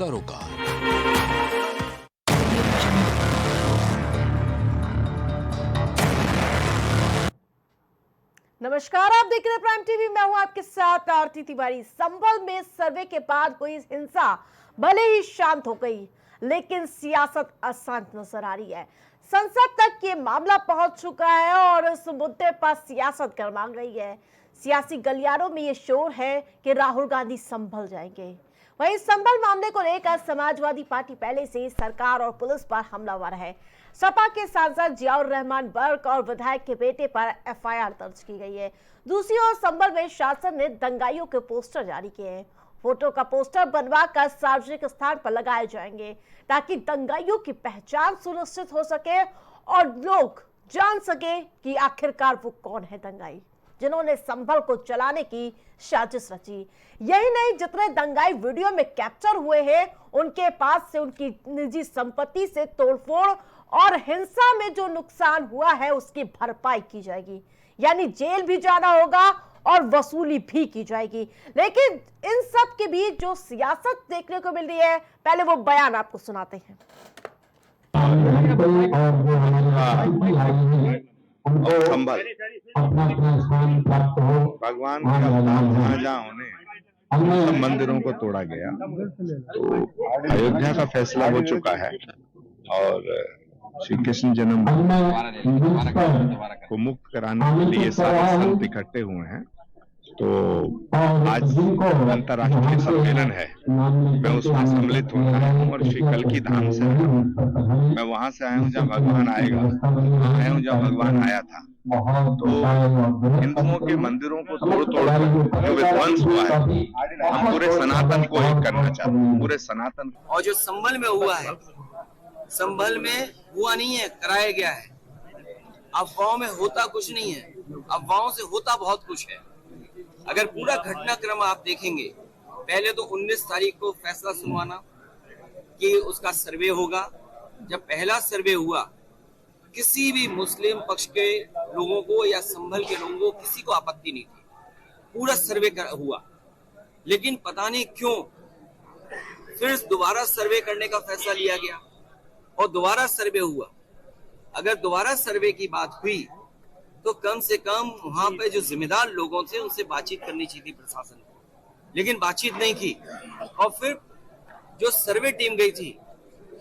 सरोकार। नमस्कार, आप देख रहे हैं प्राइम टीवी। मैं हूं आपके साथ आरती तिवारी। संभल में सर्वे के बाद हुई हिंसा भले ही शांत हो गई, लेकिन सियासत अशांत नजर आ रही है। संसद तक ये मामला पहुंच चुका है और इस मुद्दे पर सियासत गरमा गई है। सियासी गलियारों में ये शोर है कि राहुल गांधी संभल जाएंगे। वहीं संभल मामले को लेकर समाजवादी पार्टी पहले से सरकार और पुलिस पर हमलावर है। सपा के सांसद जियाउर रहमान बर्क और विधायक के बेटे पर एफआईआर दर्ज की गई है। दूसरी ओर संभल में शासन ने दंगाइयों के पोस्टर जारी किए हैं। फोटो का पोस्टर बनवाकर सार्वजनिक स्थान पर लगाए जाएंगे ताकि दंगाइयों की पहचान सुनिश्चित हो सके और लोग जान सके कि आखिरकार वो कौन है दंगाई जिन्होंने संभल को चलाने की साजिश रची। यही नहीं, जितने दंगाई वीडियो में कैप्चर हुए हैं उनके पास से उनकी निजी संपत्ति से तोड़फोड़ और हिंसा में जो नुकसान हुआ है उसकी भरपाई की जाएगी। यानी जेल भी जाना होगा और वसूली भी की जाएगी। लेकिन इन सब के बीच जो सियासत देखने को मिल रही है, पहले वो बयान आपको सुनाते हैं। संभल भगवान के अवतार जहाँ होने सब मंदिरों को तोड़ा गया, तो अयोध्या का फैसला हो चुका है और श्री कृष्ण जन्मभूमि को मुक्त कराने के लिए सारे संत इकट्ठे हुए हैं। तो आज अंतर्राष्ट्रीय सम्मेलन है, मैं उसमें सम्मिलित होना है और श्री कल की धाम से मैं वहां से आया हूँ जहाँ भगवान आएगा, आया हूँ जहाँ भगवान आया था। तो हिंदुओं के मंदिरों को तोड़ कर जो विध्वंस हुआ है, हम पूरे सनातन को एक करना चाहते हैं, पूरे सनातन। और जो संभल में हुआ है, संभल में हुआ नहीं है, कराया गया है। अफवाहों में होता कुछ नहीं है, अफवाहों से होता बहुत कुछ है। अगर पूरा घटनाक्रम आप देखेंगे, पहले तो 19 तारीख को फैसला सुनवाना कि उसका सर्वे होगा। जब पहला सर्वे हुआ, किसी भी मुस्लिम पक्ष के लोगों को या संभल के लोगों को किसी को आपत्ति नहीं थी, पूरा सर्वे हुआ। लेकिन पता नहीं क्यों फिर दोबारा सर्वे करने का फैसला लिया गया और दोबारा सर्वे हुआ। अगर दोबारा सर्वे की बात हुई तो कम से कम वहां पे जो जिम्मेदार लोगों थे उनसे बातचीत करनी चाहिए थी प्रशासन को, लेकिन बातचीत नहीं की। और फिर जो सर्वे टीम गई थी,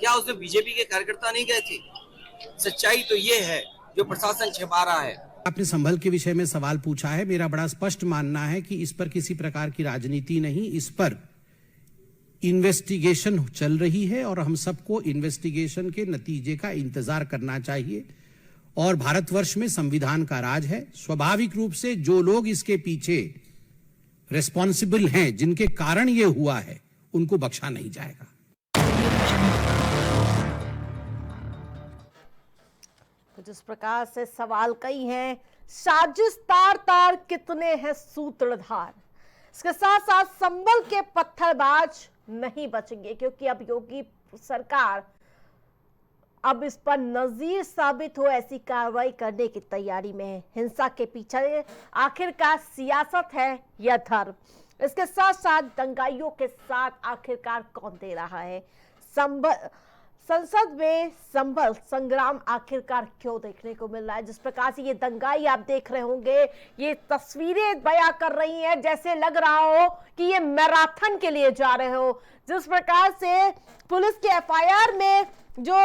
क्या उसमें बीजेपी के कार्यकर्ता नहीं गए थे? सच्चाई तो ये है जो प्रशासन छिपा रहा है। आपने संभल के विषय में सवाल पूछा है। मेरा बड़ा स्पष्ट मानना है कि इस पर किसी प्रकार की राजनीति नहीं, इस पर इन्वेस्टिगेशन चल रही है और हम सबको इन्वेस्टिगेशन के नतीजे का इंतजार करना चाहिए। और भारतवर्ष में संविधान का राज है। स्वाभाविक रूप से जो लोग इसके पीछे रिस्पॉन्सिबल हैं, जिनके कारण ये हुआ है, उनको बख्शा नहीं जाएगा। तो जिस प्रकार से सवाल कई हैं, साजिश तार तार कितने हैं सूत्रधार। इसके साथ साथ संभल के पत्थरबाज नहीं बचेंगे, क्योंकि अब योगी सरकार अब इस पर नजीर साबित हो ऐसी कार्रवाई करने की तैयारी में है। हिंसा के पीछे आखिरकार सियासत है या धर्म? इसके साथ साथ दंगाइयों के साथ आखिरकार कौन दे रहा है? संसद में संभल संग्राम आखिरकार क्यों देखने को मिल रहा है? जिस प्रकार से ये दंगाई आप देख रहे होंगे, ये तस्वीरें बयां कर रही हैं, जैसे लग रहा हो कि ये मैराथन के लिए जा रहे हो। जिस प्रकार से पुलिस के एफआईआर में जो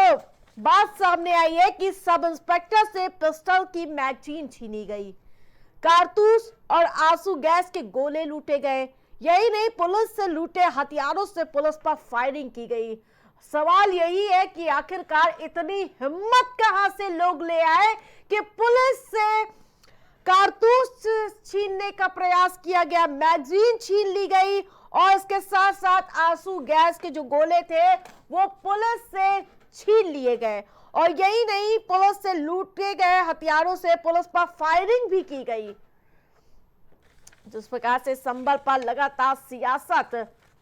बात सामने आई है कि सब इंस्पेक्टर से पिस्टल की मैगजीन छीनी गई, कारतूस और आंसू गैस के गोले लूटे गए। यही नहीं, पुलिस से लूटे हथियारों से पुलिस पर फायरिंग की गई। सवाल यही है कि आखिरकार इतनी हिम्मत कहां से लोग ले आए कि पुलिस से कारतूस छीनने का प्रयास किया गया, मैगजीन छीन ली गई और इसके साथ साथ आंसू गैस के जो गोले थे वो पुलिस से छीन लिए गए। और यही नहीं, पुलिस से लूटे गए हथियारों से पुलिस पर फायरिंग भी की गई। जिस प्रकार से संभल पर लगातार सियासत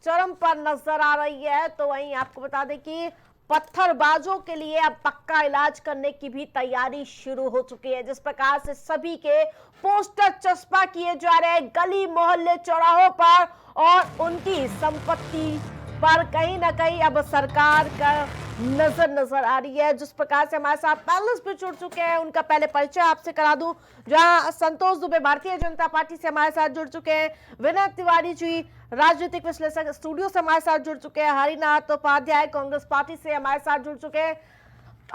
चरम पर नजर आ रही है, तो वहीं आपको बता दें कि पत्थरबाजों के लिए अब पक्का इलाज करने की भी तैयारी शुरू हो चुकी है। जिस प्रकार से सभी के पोस्टर चस्पा किए जा रहे हैं गली मोहल्ले चौराहों पर और उनकी संपत्ति पर कहीं ना कहीं अब सरकार का नजर आ रही है। जिस प्रकार से हमारे साथ पैनलिस्ट भी जुड़ चुके हैं, उनका पहले परिचय आपसे करा दूं। जहां संतोष दुबे भारतीय जनता पार्टी से हमारे साथ जुड़ चुके हैं, विनय तिवारी जी राजनीतिक विश्लेषक स्टूडियो से हमारे साथ जुड़ चुके हैं, हरिनाथ उपाध्याय कांग्रेस पार्टी से हमारे साथ जुड़ चुके हैं।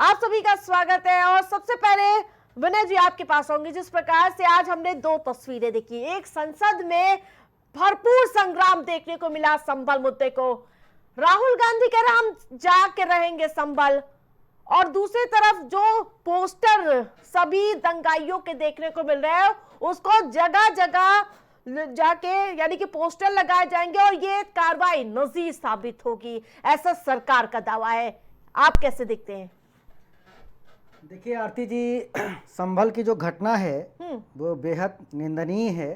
आप सभी का स्वागत है। और सबसे पहले विनय जी आपके पास होंगे। जिस प्रकार से आज हमने दो तस्वीरें देखी, एक संसद में भरपूर संग्राम देखने को मिला संभल मुद्दे को, राहुल गांधी कह रहे हम जाके रहेंगे संभल, और दूसरी तरफ जो पोस्टर सभी दंगाइयों के देखने को मिल रहे हैं उसको जगह जगह जाके यानी कि पोस्टर लगाए जाएंगे और ये कार्रवाई नजीर साबित होगी, ऐसा सरकार का दावा है। आप कैसे देखते हैं? देखिए आरती जी, संभल की जो घटना है वो बेहद निंदनीय है।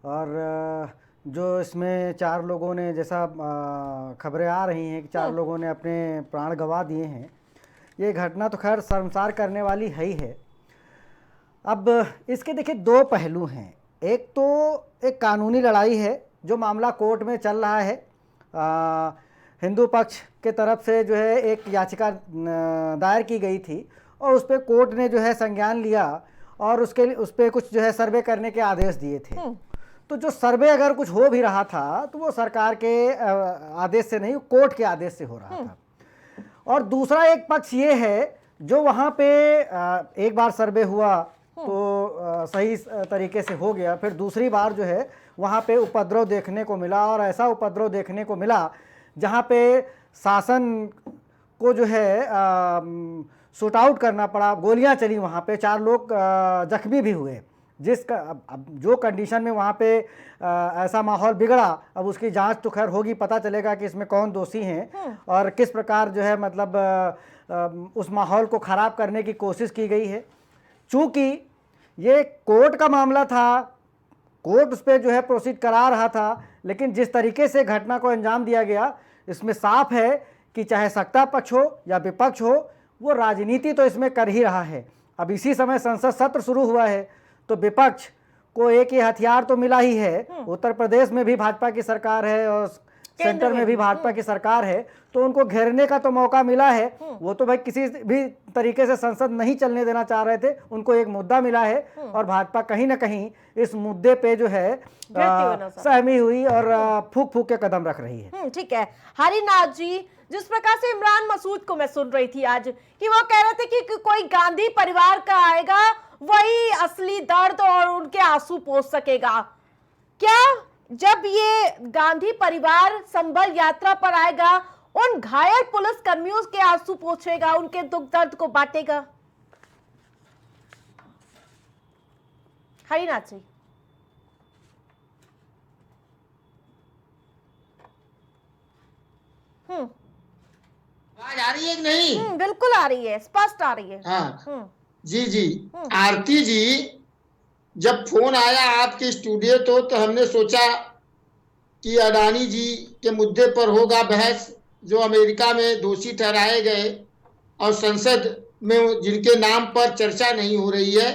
और जो इसमें 4 लोगों ने, जैसा खबरें आ रही हैं कि 4 लोगों ने अपने प्राण गंवा दिए हैं, ये घटना तो खैर शर्मसार करने वाली है ही है। अब इसके देखिए 2 पहलू हैं। एक तो एक कानूनी लड़ाई है, जो मामला कोर्ट में चल रहा है। हिंदू पक्ष के तरफ से जो है एक याचिका दायर की गई थी और उस पर कोर्ट ने जो है संज्ञान लिया और उस पर कुछ जो है सर्वे करने के आदेश दिए थे। तो जो सर्वे अगर कुछ हो भी रहा था तो वो सरकार के आदेश से नहीं, कोर्ट के आदेश से हो रहा था। और दूसरा एक पक्ष ये है, जो वहाँ पे एक बार सर्वे हुआ तो सही तरीके से हो गया, फिर दूसरी बार जो है वहाँ पे उपद्रव देखने को मिला, और ऐसा उपद्रव देखने को मिला जहाँ पे शासन को जो है शूट आउट करना पड़ा, गोलियां चली, वहाँ पे 4 लोग जख्मी भी हुए। जिसका अब जो कंडीशन में वहाँ पे ऐसा माहौल बिगड़ा, अब उसकी जांच तो खैर होगी, पता चलेगा कि इसमें कौन दोषी हैं और किस प्रकार जो है मतलब उस माहौल को ख़राब करने की कोशिश की गई है। चूँकि ये कोर्ट का मामला था, कोर्ट उस पर जो है प्रोसीड करा रहा था, लेकिन जिस तरीके से घटना को अंजाम दिया गया, इसमें साफ है कि चाहे सत्ता पक्ष हो या विपक्ष हो, वो राजनीति तो इसमें कर ही रहा है। अब इसी समय संसद सत्र शुरू हुआ है तो विपक्ष को एक ही हथियार तो मिला ही है। उत्तर प्रदेश में भी भाजपा की सरकार है और सेंटर में भी भाजपा की सरकार है, तो उनको घेरने का तो मौका मिला है। वो तो भाई किसी भी तरीके से संसद नहीं चलने देना चाह रहे थे, उनको एक मुद्दा मिला है और भाजपा कहीं ना कहीं इस मुद्दे पे जो है सहमी हुई और फूक फूक के कदम रख रही है। ठीक है हरिनाथ जी, जिस प्रकार से इमरान मसूद को मैं सुन रही थी आज कि वो कह रहे थे कि कोई गांधी परिवार का आएगा वही असली दर्द और उनके आंसू पोंछ सकेगा, क्या जब ये गांधी परिवार संभल यात्रा पर आएगा उन घायल पुलिस कर्मियों के आंसू पोंछेगा, उनके दुख दर्द को बांटेगा? हरिनाथ जी, आवाज आ रही है कि नहीं? बिल्कुल आ रही है, स्पष्ट आ रही है। हाँ जी आरती जी, जब फोन आया आपके स्टूडियो तो हमने सोचा कि अडानी जी के मुद्दे पर होगा बहस, जो अमेरिका में दोषी ठहराए गए और संसद में जिनके नाम पर चर्चा नहीं हो रही है।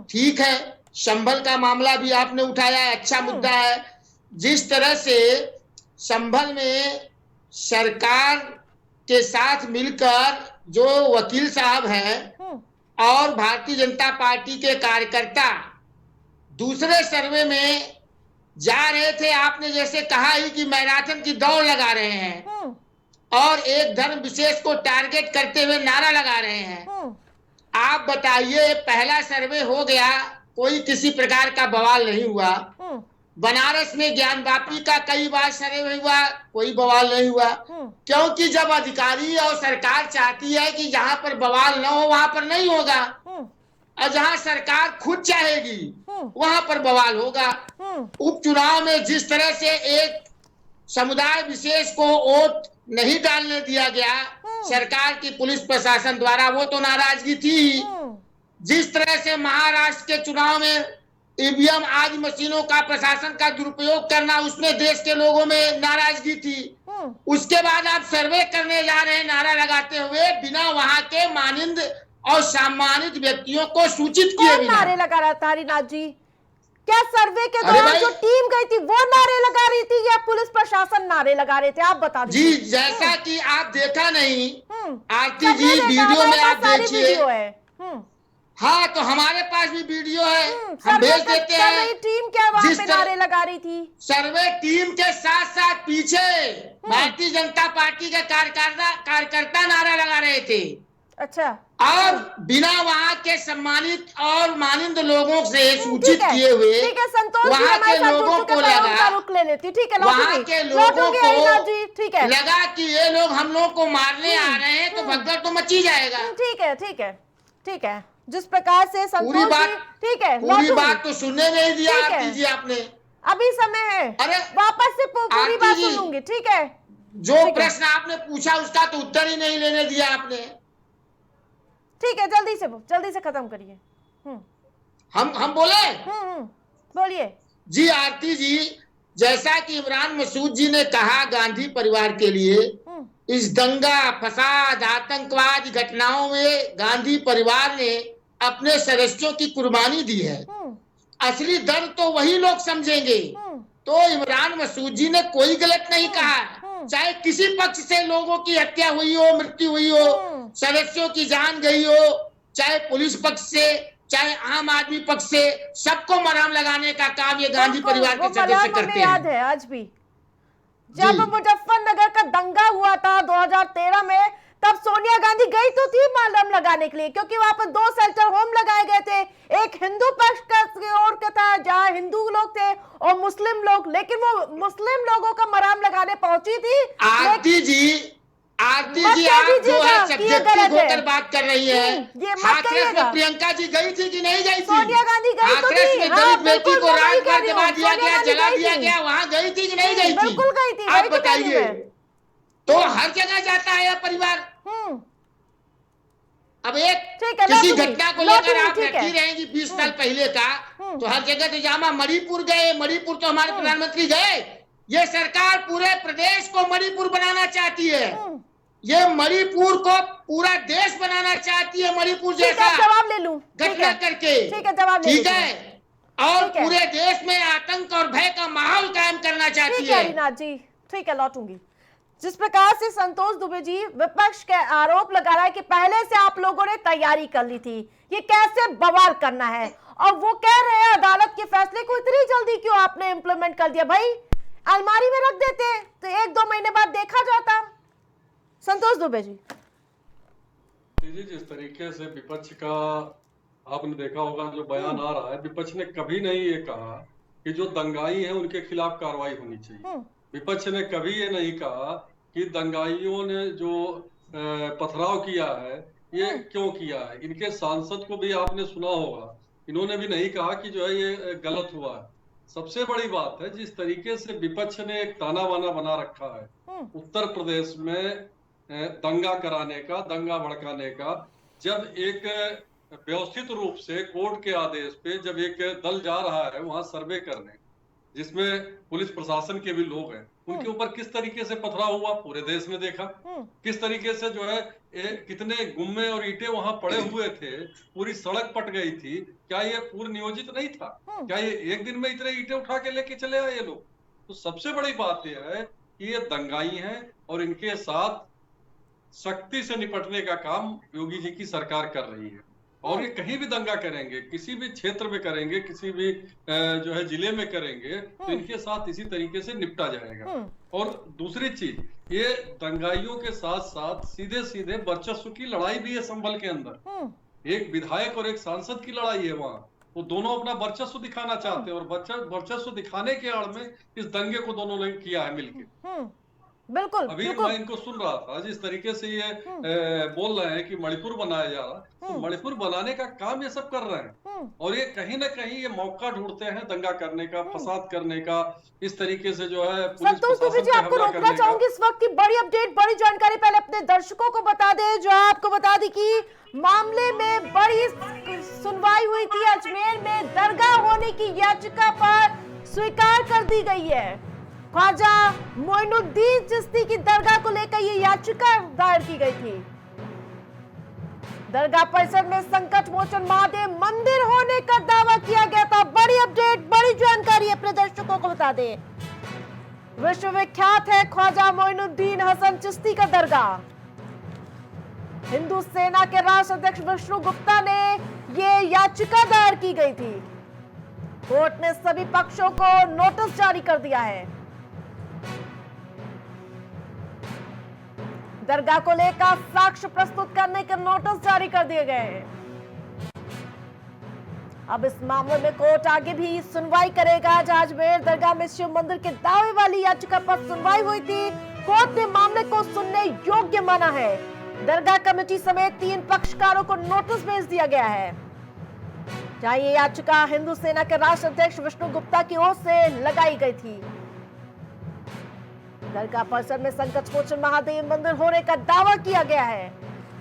ठीक है, संभल का मामला भी आपने उठाया, अच्छा मुद्दा है। जिस तरह से संभल में सरकार के साथ मिलकर जो वकील साहब हैं और भारतीय जनता पार्टी के कार्यकर्ता दूसरे सर्वे में जा रहे थे, आपने जैसे कहा ही कि मैराथन की दौड़ लगा रहे हैं और एक धर्म विशेष को टारगेट करते हुए नारा लगा रहे हैं। आप बताइए, पहला सर्वे हो गया, कोई किसी प्रकार का बवाल नहीं हुआ। बनारस में ज्ञानवापी का कई बार सर्वे हुआ, कोई बवाल नहीं हुआ, क्योंकि जब अधिकारी और सरकार चाहती है कि जहां पर बवाल न हो वहां पर नहीं होगा, और जहां सरकार खुद चाहेगी वहां पर बवाल होगा। उपचुनाव में जिस तरह से एक समुदाय विशेष को वोट नहीं डालने दिया गया सरकार की पुलिस प्रशासन द्वारा, वो तो नाराजगी थी। जिस तरह से महाराष्ट्र के चुनाव में ईवीएम आदि मशीनों का प्रशासन का दुरुपयोग करना, उसमें देश के लोगों में नाराजगी थी। उसके बाद आप सर्वे करने जा रहे हैं नारा लगाते हुए, बिना वहां के मानिंद और सम्मानित व्यक्तियों को सूचित किए बिना। नारे लगा रहा था हरिनाथ जी? क्या सर्वे के अरे दौरान भाई- जो टीम गई थी वो नारे लगा रही थी या पुलिस प्रशासन नारे लगा रहे थे? आप बता जी दीजिए। जैसा कि आप देखा नहीं आरती सबने जी देखा, वीडियो हमारे में आप पास सारी देखिए। वीडियो है। हाँ तो हमारे पास भी वीडियो है, हम सर्वे भेज देते कर रही हैं। टीम क्या वहां जिस पे तरह- नारे लगा रही थी? सर्वे टीम के साथ साथ पीछे भारतीय जनता पार्टी के कार्यकर्ता नारा लगा रहे थे अच्छा, और बिना वहाँ के सम्मानित और मानिंद लोगों से सूचित ठीक है, किए हुए ठीक है। संतोष जी वहाँ हमारे के साथ जुड़ लोगों चुके को हैं, मैं उनका लगा रुख ले लेती। ठीक है, वहाँ के लोगों लौटूंगी हरिनाथ जी। ठीक है, को लगा कि ये लोग हम लोग को मारने आ रहे हैं तो भगदड़ तो मची जाएगा। ठीक है, ठीक है, ठीक है। जिस प्रकार से पूरी संतोष बात जी, ठीक है, पूरी लौटूंगी। बात तो सुनने नहीं दिया ठीक है। आरती जी आपने। अभी समय है, अरे वापस से पूरी आरती बात जी, सुन लूंगी। ठीक है, जो ठीक है। प्रश्न आपने पूछा उसका तो उत्तर ही नहीं लेने दिया आपने। ठीक है, जल्दी से खत्म करिए। हम बोले बोलिए। जी आरती जी, जैसा कि इमरान मसूद जी ने कहा गांधी परिवार के लिए इस दंगा फसाद आतंकवादी घटनाओं में गांधी परिवार ने अपने सदस्यों की कुर्बानी दी है। असली दर्द तो वही लोग समझेंगे। तो इमरान मसूद जी ने कोई गलत नहीं कहा। चाहे किसी पक्ष से लोगों की हत्या हुई हो, मृत्यु हुई हो, सदस्यों की जान गई हो, चाहे पुलिस पक्ष से चाहे आम आदमी पक्ष से, सबको मरहम लगाने का काम ये गांधी परिवार के सदस्य करते हैं। याद है आज भी जब मुजफ्फरनगर का दंगा हुआ था 2013 में, तब सोनिया गांधी गई तो थी मरहम लगाने के लिए, क्योंकि वहां पर 2 शेल्टर होम लगाए गए थे। एक हिंदू पक्ष की ओर का था जहां हिंदू लोग थे और मुस्लिम लोग, लेकिन वो मुस्लिम लोगों का मरहम लगाने पहुंची थी। आरती जी आप जो है सब्जेक्टिव होकर बात कर रही है। ये मत हाथरस करिएगा। में प्रियंका जी गई थी कि नहीं गई थी? सोनिया गांधी गई तो हाथरस थी। में हाँ, दलित बेटी बिल्कुल को मैं वही रात कह भर रही दबा हूँ। दिया सोनिया गया, गांधी जला गई दिया थी। गया, वहाँ गई थी कि नहीं गई थी? बिल्कुल गई थी, आप वही तो कह रही हूँ बताइए। मैं। तो हर जगह जाता है यह परिवार। अब एक ठीक है, किसी लौटूंगी, घटना को लौटूंगी, लेकर आप ठीक है। रखी रहेंगी 20 साल पहले का, तो हर जगह तो जामा मणिपुर गए, मणिपुर तो हमारे प्रधानमंत्री गए। ये सरकार पूरे प्रदेश को मणिपुर बनाना चाहती है। ये मणिपुर को पूरा देश बनाना चाहती है, मणिपुर ठीक जैसा है, जवाब ले लूं। ठीक घटना है, करके। ठीक है, जवाब ले ठीक लेती है, हूं। और ठीक है। पूरे देश में आतंक और भय का माहौल कायम करना चाहती ठीक है है। हरिनाथ जी, ठीक है, लौटूंगी। जिस प्रकार से संतोष दुबे जी विपक्ष के आरोप लगा रहा है कि पहले से आप लोगों ने तैयारी कर ली थी, ये कैसे बवाल करना है, और वो कह रहे हैं अदालत के फैसले को इतनी जल्दी क्यों आपने इंप्लीमेंट कर दिया? भाई अलमारी में रख देते तो 1-2 महीने बाद देखा जाता। संतोष दुबे जी। जी, जिस तरीके से विपक्ष का आपने देखा होगा जो बयान आ रहा है, विपक्ष ने कभी नहीं ये कहा कि जो दंगाई हैं उनके खिलाफ कार्रवाई होनी चाहिए। विपक्ष ने कभी ये नहीं कहा कि दंगाइयों ने जो पथराव किया है ये क्यों किया है। इनके सांसद को भी आपने सुना होगा, इन्होंने भी नहीं कहा कि जो है ये गलत हुआ है। सबसे बड़ी बात है जिस तरीके से विपक्ष ने एक ताना बाना बना रखा है उत्तर प्रदेश में दंगा कराने का, दंगा भड़काने का। जब एक व्यवस्थित रूप से कोर्ट के आदेश पे जब एक दल जा रहा है वहां सर्वे करने, जिसमें पुलिस प्रशासन के भी लोग हैं, उनके ऊपर किस तरीके से पथराव हुआ पूरे देश में देखा। किस तरीके से जो है कितने गुम्मे और ईंटें वहां पड़े हुए थे, पूरी सड़क पट गई थी। क्या ये पूर्व नियोजित नहीं था? क्या ये एक दिन में इतने ईंटें उठा के लेके चले आए ये लोग? तो सबसे बड़ी बात यह है कि ये दंगाई हैं और इनके साथ सख्ती से निपटने का काम योगी जी की सरकार कर रही है। और ये कहीं भी दंगा करेंगे, किसी भी क्षेत्र में करेंगे, किसी भी जो है जिले में करेंगे, तो इनके साथ इसी तरीके से निपटा जाएगा। और दूसरी चीज, ये दंगाइयों के साथ साथ सीधे सीधे वर्चस्व की लड़ाई भी है संभल के अंदर। एक विधायक और एक सांसद की लड़ाई है वहां। वो दोनों अपना वर्चस्व दिखाना चाहते हैं और वर्चस्व दिखाने के आड़ में इस दंगे को दोनों ने किया है मिलकर। बिल्कुल, अभी बिल्कुल। मैं इनको सुन रहा था जिस तरीके से ये बोल रहे हैं कि मणिपुर बनाया जा रहा है, तो मणिपुर बनाने का काम ये सब कर रहे हैं और ये कहीं ना कहीं ये मौका ढूंढते हैं दंगा करने का, फसाद करने का, इस तरीके से जो है पुलिस संतोष दुबे प्रशासन जी, पे आपको हमला रोकना करने का। चाहूंगी। इस वक्त की बड़ी अपडेट, बड़ी जानकारी पहले अपने दर्शकों को बता दें, जो आपको बता दी कि मामले में बड़ी सुनवाई हुई थी। अजमेर में दरगाह होने की याचिका पर स्वीकार कर दी गई है। ख्वाजा मोइनुद्दीन चिश्ती की दरगाह को लेकर ये याचिका दायर की गई थी। दरगाह परिसर में संकट मोचन महादेव मंदिर होने का दावा किया गया था। बड़ी अपडेट, बड़ी जानकारी अपने दर्शकों को बता दें। विश्वविख्यात है ख्वाजा मोइनुद्दीन हसन चिश्ती का दरगाह। हिंदू सेना के राष्ट्रीय अध्यक्ष विष्णु गुप्ता ने ये याचिका दायर की गई थी। कोर्ट ने सभी पक्षों को नोटिस जारी कर दिया है। दरगाह को लेकर साक्ष्य प्रस्तुत करने के नोटिस जारी कर दिए गए हैं। अब इस मामले में कोर्ट आगे भी सुनवाई करेगा। अजमेर दरगाह में शिव मंदिर के दावे वाली याचिका पर सुनवाई हुई थी। कोर्ट ने मामले को सुनने योग्य माना है। दरगाह कमेटी समेत 3 पक्षकारों को नोटिस भेज दिया गया है। जहां ये याचिका हिंदू सेना के राष्ट्रीय अध्यक्ष विष्णु गुप्ता की ओर से लगाई गई थी। दरगाह परिसर में संकट मोचन महादेव मंदिर होने का दावा किया गया है।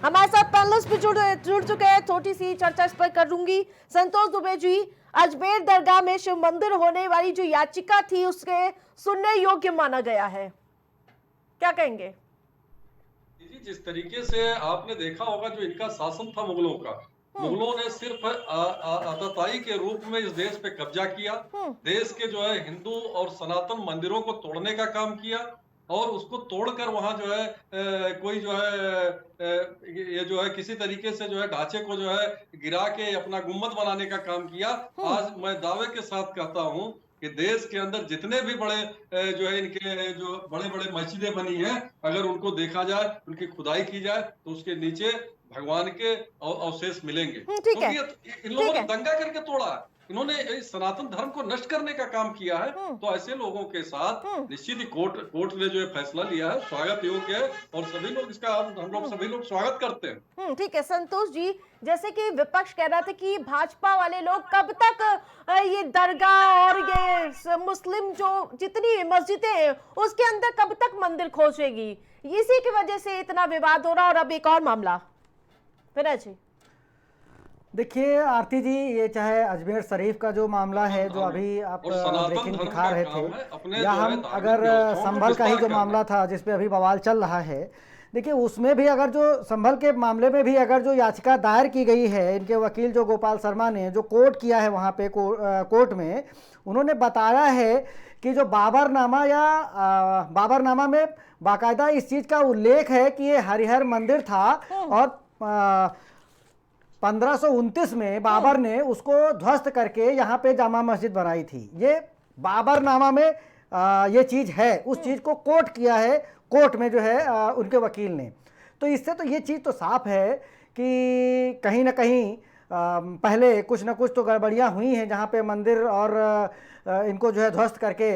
हमारे साथ पैनलिस्ट भी जुड़ चुके हैं। छोटी सी चर्चा इस पर करूंगी। संतोष दुबे जी, अजमेर दरगाह में शिव मंदिर होने वाली जो याचिका थी उसके सुनने योग्य माना गया है, क्या कहेंगे? जिस तरीके से आपने देखा होगा जो इनका शासन था मुगलों का, मुगलों ने सिर्फ आतताई के रूप में इस देश पे कब्जा किया। देश के जो है हिंदू और सनातन मंदिरों को तोड़ने का काम किया और उसको तोड़कर वहां जो है कोई जो है ये जो है किसी तरीके से जो है ढांचे को जो है गिरा के अपना गुम्बद बनाने का काम किया। आज मैं दावे के साथ कहता हूं कि देश के अंदर जितने भी बड़े जो है इनके जो बड़े बड़े मस्जिदें बनी हैं, अगर उनको देखा जाए, उनकी खुदाई की जाए तो उसके नीचे भगवान के अवशेष मिलेंगे। क्योंकि इन लोगों ने दंगा करके तोड़ा, इन्होंने सनातन धर्म को नष्ट करने का काम किया है। तो ऐसे लोगों के साथ निश्चित ही कोर्ट ने जो फैसला लिया है स्वागत योग्य है और सभी लोग इसका हम लोग सभी लोग स्वागत करते हैं। ठीक है संतोष जी, जैसे कि विपक्ष कह रहा था कि भाजपा वाले लोग कब तक ये दरगाह और ये मुस्लिम जो जितनी मस्जिदें हैं उसके अंदर कब तक मंदिर खोजेगी, इसी की वजह से इतना विवाद हो रहा। और अब एक और मामला फिर जी, देखिए आरती जी, ये चाहे अजमेर शरीफ का जो मामला है जो अभी आप ब्रेकिंग दिखा रहे थे, या हम अगर संभल का ही जो मामला था जिसपे अभी बवाल चल रहा है, देखिए उसमें भी अगर जो संभल के मामले में भी अगर जो याचिका दायर की गई है, इनके वकील जो गोपाल शर्मा ने जो कोर्ट किया है वहाँ पे कोर्ट में, उन्होंने बताया है कि जो बाबरनामा या बाबरनामा में बाकायदा इस चीज़ का उल्लेख है कि ये हरिहर मंदिर था और 1529 में बाबर ने उसको ध्वस्त करके यहाँ पे जामा मस्जिद बनाई थी। ये बाबरनामा में ये चीज़ है, उस चीज़ को कोट किया है कोर्ट में जो है उनके वकील ने। तो इससे तो ये चीज़ तो साफ है कि कहीं ना कहीं पहले कुछ ना कुछ तो गड़बड़ियाँ हुई हैं जहाँ पे मंदिर और इनको जो है ध्वस्त करके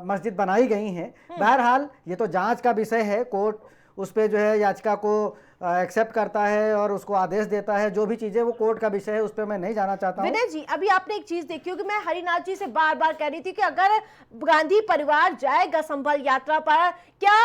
मस्जिद बनाई गई हैं। बहरहाल ये तो जांच का विषय है, कोर्ट उस पर जो है याचिका को एक्सेप्ट करता है और उसको आदेश देता है। जो भी चीजें वो कोर्ट का विषय है उस पर मैं नहीं जाना चाहता हूं। विनय जी, अभी आपने एक चीज देखी होगी, मैं हरिनाथ जी से बार बार कह रही थी कि अगर गांधी परिवार जाएगा संभल यात्रा पर, क्या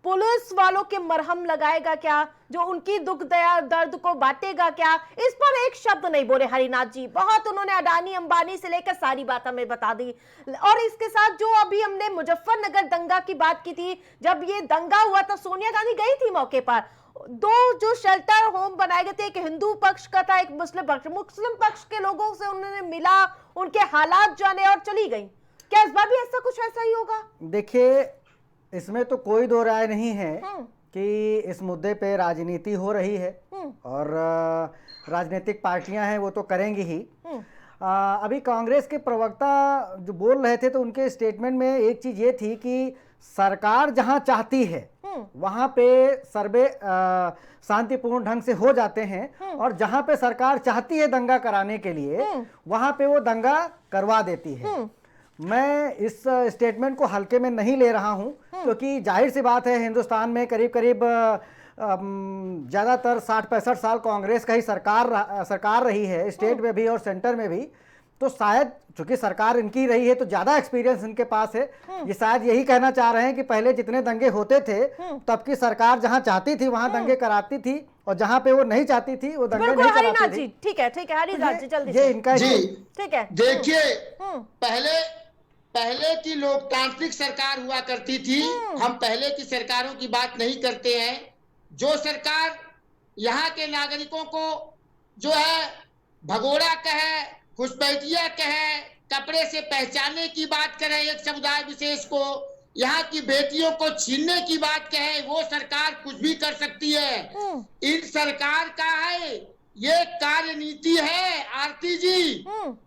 पुलिस वालों के मरहम लगाएगा, क्या जो उनकी दुख दया दर्द को बांटेगा, क्या इस पर एक शब्द नहीं बोले हरिनाथ जी। बहुत उन्होंने अडानी अंबानी से लेकर सारी बात हमें बता दी। और इसके साथ जो अभी हमने मुजफ्फरनगर दंगा की बात की थी, जब ये दंगा हुआ था सोनिया गांधी गई थी मौके पर। 2 जो शेल्टर होम बनाए गए थे, एक हिंदू पक्ष का था, एक मुस्लिम पक्ष। मुस्लिम पक्ष के लोगों से उन्होंने मिला, उनके हालात जाने और चली गई। क्या इस बार भी ऐसा कुछ ऐसा ही होगा? देखिए इसमें तो कोई दो राय नहीं है कि इस मुद्दे पे राजनीति हो रही है और राजनीतिक पार्टियां हैं वो तो करेंगी ही। अभी कांग्रेस के प्रवक्ता जो बोल रहे थे तो उनके स्टेटमेंट में एक चीज ये थी कि सरकार जहां चाहती है वहां पे सर्वे शांतिपूर्ण ढंग से हो जाते हैं और जहां पे सरकार चाहती है दंगा कराने के लिए वहां पे वो दंगा करवा देती है। मैं इस स्टेटमेंट को हल्के में नहीं ले रहा हूं क्योंकि जाहिर सी बात है हिंदुस्तान में करीब करीब ज़्यादातर 60-65 साल कांग्रेस का ही सरकार रही है, स्टेट में भी और सेंटर में भी। तो शायद चूंकि सरकार इनकी रही है तो ज़्यादा एक्सपीरियंस इनके पास है। ये शायद यही कहना चाह रहे हैं कि पहले जितने दंगे होते थे तब की सरकार जहां चाहती थी वहां दंगे कराती थी और जहां पे वो नहीं चाहती थी वो दंगे नहीं कराती थी। ठीक है हरिनाथ जी, जल्दी ये इनका ठीक है। देखिए पहले की लोकतांत्रिक सरकार हुआ करती थी, हम पहले की सरकारों की बात नहीं करते हैं। जो सरकार यहाँ के नागरिकों को जो है भगोड़ा कहे, घुसपैठिया कहे, कपड़े से पहचानने की बात करें एक समुदाय विशेष को, यहाँ की बेटियों को छीनने की बात कहे, वो सरकार कुछ भी कर सकती है। इन सरकार का है ये कार्य नीति है। आरती जी,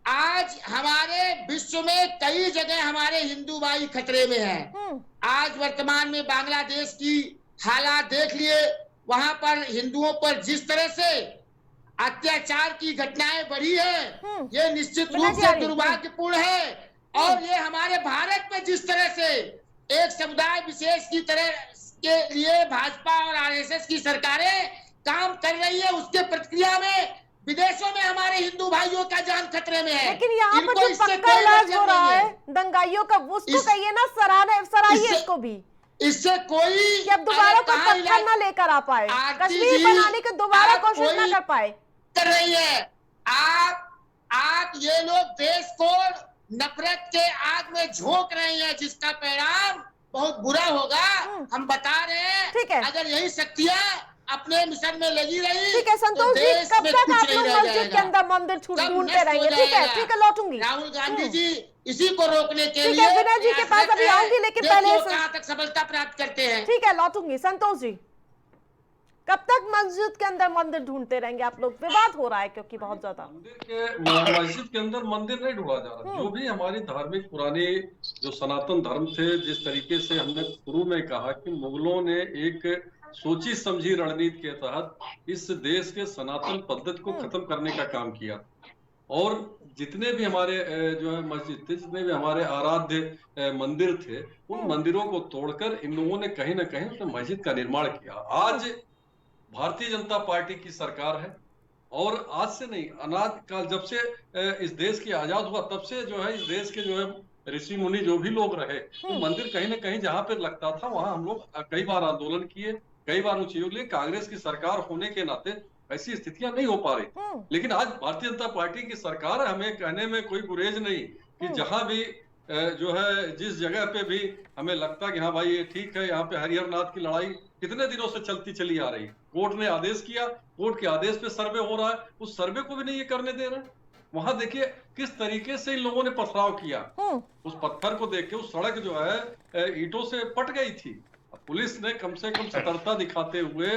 आज हमारे विश्व में कई जगह हमारे हिंदू भाई खतरे में हैं। आज वर्तमान में बांग्लादेश की हालात देख लिए, वहां पर हिंदुओं पर जिस तरह से अत्याचार की घटनाएं बढ़ी है, ये निश्चित रूप से दुर्भाग्यपूर्ण है। और ये हमारे भारत में जिस तरह से एक समुदाय विशेष की तरह के लिए भाजपा और आरएसएस की सरकारें काम कर रही है, उसके प्रतिक्रिया में विदेशों में हमारे हिंदू भाइयों का जान खतरे में है। लेकिन यहाँ पर जो पक्का इलाज हो रहा है दंगाइयों का, उसको कहिए ना, सराहिए इसको भी। इससे कोई अब दोबारा को पत्थर ना लेकर आ पाए, कश्मीर बनाने की दोबारा कोशिश ना कर पाए। कर रही है आप ये लोग देश को नफरत के आग में झोंक रहे हैं, जिसका परिणाम बहुत बुरा होगा। हम बता रहे हैं, ठीक है, अगर यही शक्तियां अपने मिशन में लगी रही, ठीक है संतोष जी, कब तक आप लोग मस्जिद के अंदर मंदिर ढूंढते रहेंगे? ठीक है, लौटूंगी। राहुल गांधी जी इसी को रोकने के लिए विनय जी के पास अभी आऊंगी, लेकिन पहले कहां तक सफलता प्राप्त करते हैं। ठीक है, लौटूंगी। संतोष जी, कब तक मस्जिद के अंदर मंदिर ढूंढते रहेंगे आप लोग? विवाद हो रहा है क्योंकि बहुत ज्यादा मस्जिद के अंदर मंदिर नहीं ढूंढा जा रहा। जो भी हमारी धार्मिक पुराने जो सनातन धर्म थे, जिस तरीके से हमने शुरू में कहा कि मुगलों ने एक सोची समझी रणनीति के तहत इस देश के सनातन पद्धति को खत्म करने का काम किया, और जितने भी हमारे जो है मस्जिद थे, जितने भी हमारे आराध्य मंदिर थे, उन मंदिरों को तोड़कर इन लोगों ने कहीं ना कहीं उसमें मस्जिद का निर्माण किया। आज भारतीय जनता पार्टी की सरकार है, और आज से नहीं, अनाज काल जब से इस देश की आजाद हुआ तब से जो है इस देश के जो है ऋषि मुनि जो भी लोग रहे, तो मंदिर कहीं ना कहीं जहां पर लगता था वहां हम लोग कई बार आंदोलन किए, कई बार उन चीजों के लिए। कांग्रेस की सरकार होने के नाते ऐसी स्थितियां नहीं हो पा रही, लेकिन आज भारतीय जनता पार्टी की सरकार है। हमें कहने में कोई गुरेज नहीं कि जहां भी जो है जिस जगह पे भी हमें लगता कि हाँ भाई ये ठीक है, यहाँ पे हरिहर नाथ की लड़ाई कितने दिनों से चलती चली आ रही, कोर्ट ने आदेश किया, कोर्ट के आदेश पे सर्वे हो रहा है, उस सर्वे को भी नहीं ये करने दे रहे। वहां देखिए किस तरीके से इन लोगों ने पथराव किया, उस पत्थर को देख के उस सड़क जो है ईंटों से पट गई थी। पुलिस ने कम से कम सतर्कता दिखाते हुए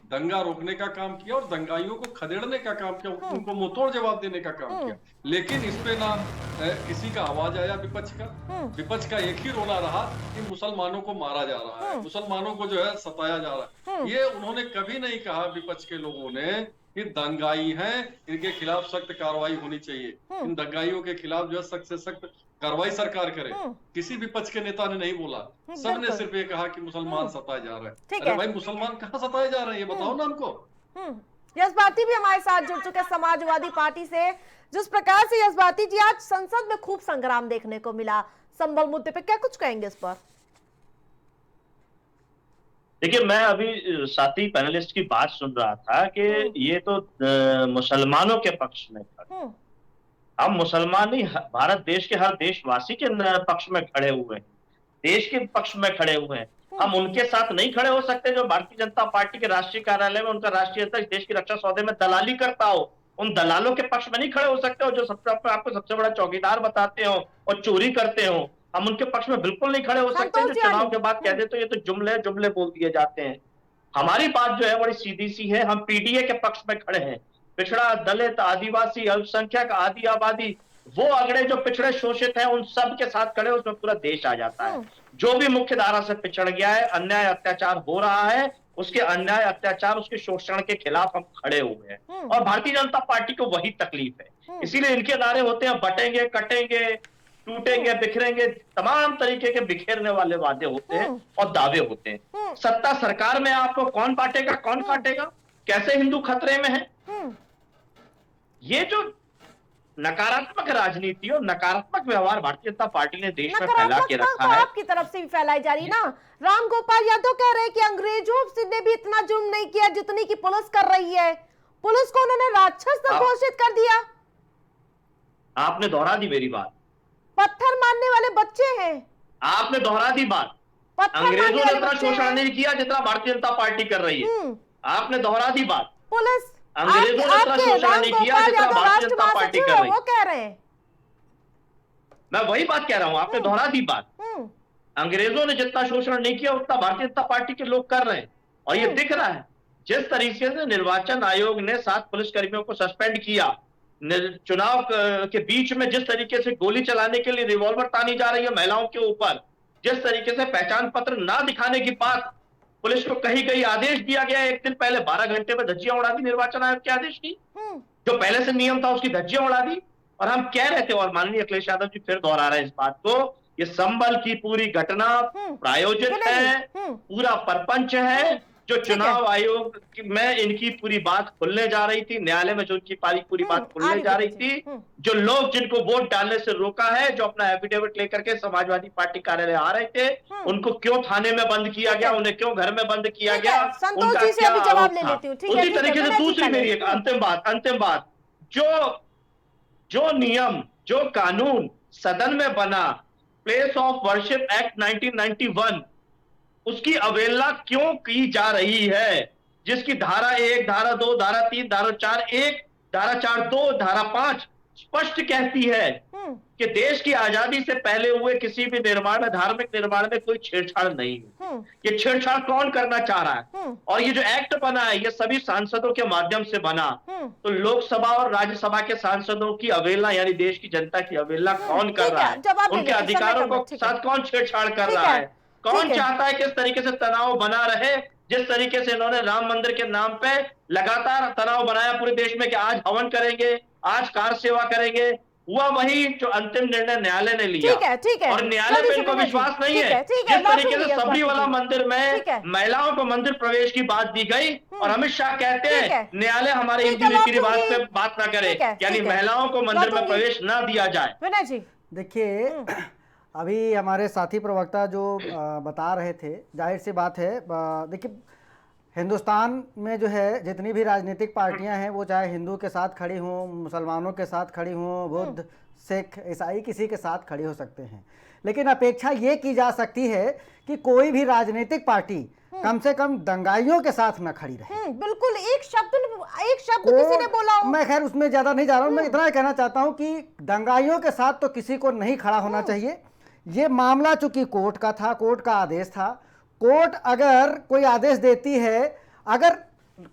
दंगा रोकने का काम किया और दंगाइयों को खदेड़ने का काम किया, उनको मुंहतोड़ जवाब देने का काम किया। लेकिन इस पे ना किसी का आवाज आया विपक्ष का। विपक्ष का एक ही रोना रहा कि मुसलमानों को मारा जा रहा है, मुसलमानों को जो है सताया जा रहा है। ये उन्होंने कभी नहीं कहा विपक्ष के लोगों ने कि दंगाई हैं, इनके खिलाफ सख्त कार्रवाई होनी चाहिए, इन दंगाइयों के खिलाफ जो है सख्त से सख्त कार्रवाई सरकार करे। किसी विपक्ष के नेता ने नहीं बोला, सबने सिर्फ ये कहा कि मुसलमान सताए जा रहे हैं। अरे भाई मुसलमान कहाँ सताए जा रहे हैं, ये बताओ ना हमको। यशभारती भी हमारे साथ जुड़ चुके समाजवादी पार्टी से। जिस प्रकार से यशभारती जी आज संसद में खूब संग्राम देखने को मिला संबल मुद्दे पे, क्या कुछ कहेंगे इस पर? देखिए, मैं अभी साथी पैनलिस्ट की बात सुन रहा था कि ये तो मुसलमानों के पक्ष में खड़े, हम मुसलमान नहीं, भारत देश के हर देशवासी के पक्ष में खड़े हुए हैं, देश के पक्ष में खड़े हुए हैं। हम उनके साथ नहीं खड़े हो सकते जो भारतीय जनता पार्टी के राष्ट्रीय कार्यालय में उनका राष्ट्रीय अध्यक्ष देश की रक्षा सौदे में दलाली करता हो, उन दलालों के पक्ष में नहीं खड़े हो सकते हो जो आपको सबसे बड़ा चौकीदार बताते हो और चोरी करते हो। हम उनके पक्ष में बिल्कुल नहीं खड़े हो सकते जो चुनाव के बाद कह देते हो ये तो जुमले बोल दिए जाते हैं। हमारी बात जो है बड़ी सीधी सी है, हम पीडीए के पक्ष में खड़े हैं। पिछड़ा, दलित, आदिवासी, अल्पसंख्यक, आदि आबादी, वो अगड़े जो पिछड़े शोषित हैं, उन सब के साथ खड़े, उसमें पूरा देश आ जाता है। जो भी मुख्य धारा से पिछड़ गया है, अन्याय अत्याचार हो रहा है, उसके अन्याय अत्याचार, उसके शोषण के खिलाफ हम खड़े हुए हैं। और भारतीय जनता पार्टी को वही तकलीफ है, इसीलिए इनके नारे होते हैं बटेंगे, कटेंगे, टूटेंगे, बिखरेंगे, तमाम तरीके के बिखेरने वाले वादे होते हैं और दावे होते हैं। सत्ता सरकार में आपको कौन बांटेगा, कौन काटेगा, कैसे हिंदू खतरे में है। ये जो नकारात्मक राजनीति और नकारात्मक व्यवहार भारतीय जनता पार्टी ने देश में फैला के रखा है, आपकी तरफ से भी फैलाई जा रही ना। राम गोपाल यादव कह रहे हैं कि अंग्रेजों ने भी इतना जुर्म नहीं किया जितनी की पुलिस कर रही है, पुलिस को उन्होंने राक्षस घोषित कर दिया। आपने दोहरा दी मेरी बात, पत्थर मारने वाले बच्चे हैं, आपने दोहरा दी बात। अंग्रेजों ने इतना शोषण नहीं किया जितना भारतीय जनता पार्टी कर रही है, आपने दोहरा दी बात। पुलिस अंग्रेजों ने इतना शोषण नहीं किया जितना भारतीय जनता पार्टी कर रही। वो कह रहे हैं, मैं वही बात कह रहा हूं, आपने दोहरा दी बात। अंग्रेजों ने जितना शोषण नहीं किया उतना भारतीय जनता पार्टी के लोग कर रहे हैं, और ये दिख रहा है। जिस तरीके से निर्वाचन आयोग ने 7 पुलिसकर्मियों को सस्पेंड किया, चुनाव के बीच में जिस तरीके से गोली चलाने के लिए रिवॉल्वर तानी जा रही है महिलाओं के ऊपर, जिस तरीके से पहचान पत्र ना दिखाने की बात पुलिस को कहीं कहीं आदेश दिया गया, एक दिन पहले 12 घंटे में धज्जियां उड़ा दी निर्वाचन आयोग के आदेश की, जो पहले से नियम था उसकी धज्जियां उड़ा दी। और हम कह रहे थे, और माननीय अखिलेश यादव जी फिर दोहरा रहे हैं इस बात को, ये संभल की पूरी घटना प्रायोजित है, पूरा परपंच है, जो चुनाव आयोग में इनकी पूरी बात खुलने जा रही थी, न्यायालय में जो उनकी पूरी बात खुलने जा रही थी, जो लोग जिनको वोट डालने से रोका है, जो अपना एफिडेविट लेकर के समाजवादी पार्टी कार्यालय आ रहे थे, उनको क्यों थाने में बंद किया गया, उन्हें क्यों घर में बंद किया गया, उनका क्या आरोप था। उसी तरीके से दूसरी मेरी एक अंतिम बात, जो नियम, जो कानून सदन में बना, प्लेस ऑफ वर्शिप एक्ट 1991, उसकी अवहेलना क्यों की जा रही है, जिसकी धारा 1, धारा 2, धारा 3, धारा 4, 1, धारा 4, 2, धारा 5 स्पष्ट कहती है कि देश की आजादी से पहले हुए किसी भी निर्माण में, धार्मिक निर्माण में कोई छेड़छाड़ नहीं है। ये छेड़छाड़ कौन करना चाह रहा है? और ये जो एक्ट बना है ये सभी सांसदों के माध्यम से बना, तो लोकसभा और राज्यसभा के सांसदों की अवहेलना, यानी देश की जनता की अवहेलना कौन कर रहा है? उनके अधिकारों को साथ कौन छेड़छाड़ कर रहा है? कौन चाहता है कि इस तरीके से तनाव बना रहे, जिस तरीके से इन्होंने राम मंदिर के नाम पे लगातार तनाव बनाया पूरे देश में कि आज हवन करेंगे, आज कार सेवा करेंगे, हुआ वही जो अंतिम निर्णय न्यायालय ने लिया। ठीक है। और न्यायालय पे इनको विश्वास नहीं है। जिस तरीके से सबरीवाला मंदिर में महिलाओं को मंदिर प्रवेश की बात दी गई, और अमित शाह कहते हैं न्यायालय हमारे हिंदू रीति रिवाज पे बात ना करे, यानी महिलाओं को मंदिर में प्रवेश ना दिया जाए। विनय जी देखिए, अभी हमारे साथी प्रवक्ता जो बता रहे थे, जाहिर सी बात है, देखिए हिंदुस्तान में जो है जितनी भी राजनीतिक पार्टियां हैं, वो चाहे हिंदू के साथ खड़ी हों, मुसलमानों के साथ खड़ी हों, बुद्ध, सिख, ईसाई किसी के साथ खड़ी हो सकते हैं, लेकिन अपेक्षा ये की जा सकती है कि कोई भी राजनीतिक पार्टी कम से कम दंगाइयों के साथ न खड़ी रहे। बिल्कुल, एक शब्द किसी ने बोला हो। मैं खैर उसमें ज्यादा नहीं जा रहा हूँ, मैं इतना कहना चाहता हूँ कि दंगाइयों के साथ तो किसी को नहीं खड़ा होना चाहिए। ये मामला चूंकि कोर्ट का था, कोर्ट का आदेश था, कोर्ट अगर कोई आदेश देती है, अगर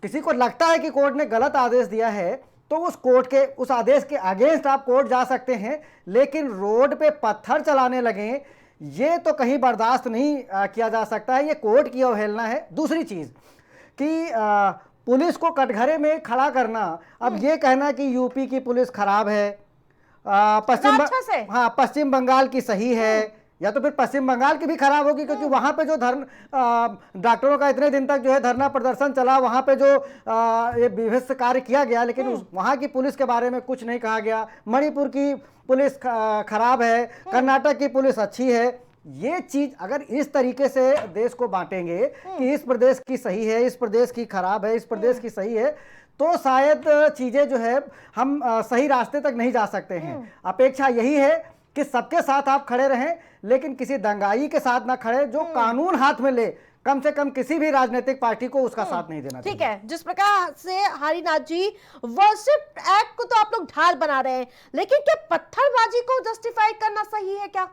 किसी को लगता है कि कोर्ट ने गलत आदेश दिया है, तो उस कोर्ट के उस आदेश के अगेंस्ट आप कोर्ट जा सकते हैं, लेकिन रोड पे पत्थर चलाने लगे, ये तो कहीं बर्दाश्त नहीं किया जा सकता है। ये कोर्ट की अवहेलना है। दूसरी चीज़ कि पुलिस को कटघरे में खड़ा करना, अब ये कहना कि यूपी की पुलिस खराब है, पश्चिम बंगाल की सही है, या तो फिर पश्चिम बंगाल की भी खराब होगी, क्योंकि वहाँ पे जो डॉक्टरों का इतने दिन तक जो है धरना प्रदर्शन चला, वहाँ पे जो ये विभत्स कार्य किया गया, लेकिन वहाँ की पुलिस के बारे में कुछ नहीं कहा गया। मणिपुर की पुलिस खराब है, कर्नाटक की पुलिस अच्छी है। ये चीज अगर इस तरीके से देश को बांटेंगे कि इस प्रदेश की सही है, इस प्रदेश की खराब है, इस प्रदेश की सही है, तो शायद चीजें जो है हम सही रास्ते तक नहीं जा सकते हैं। अपेक्षा यही है कि सबके साथ आप खड़े रहें, लेकिन किसी दंगाई के साथ ना खड़े जो कानून हाथ में ले, कम से कम किसी भी राजनीतिक पार्टी को उसका साथ नहीं देना चाहिए। ठीक है, जिस प्रकार से हरिनाथ जी वर्शिप एक्ट को तो आप लोग ढाल बना रहे हैं, लेकिन क्या पत्थरबाजी को जस्टिफाई करना सही है क्या?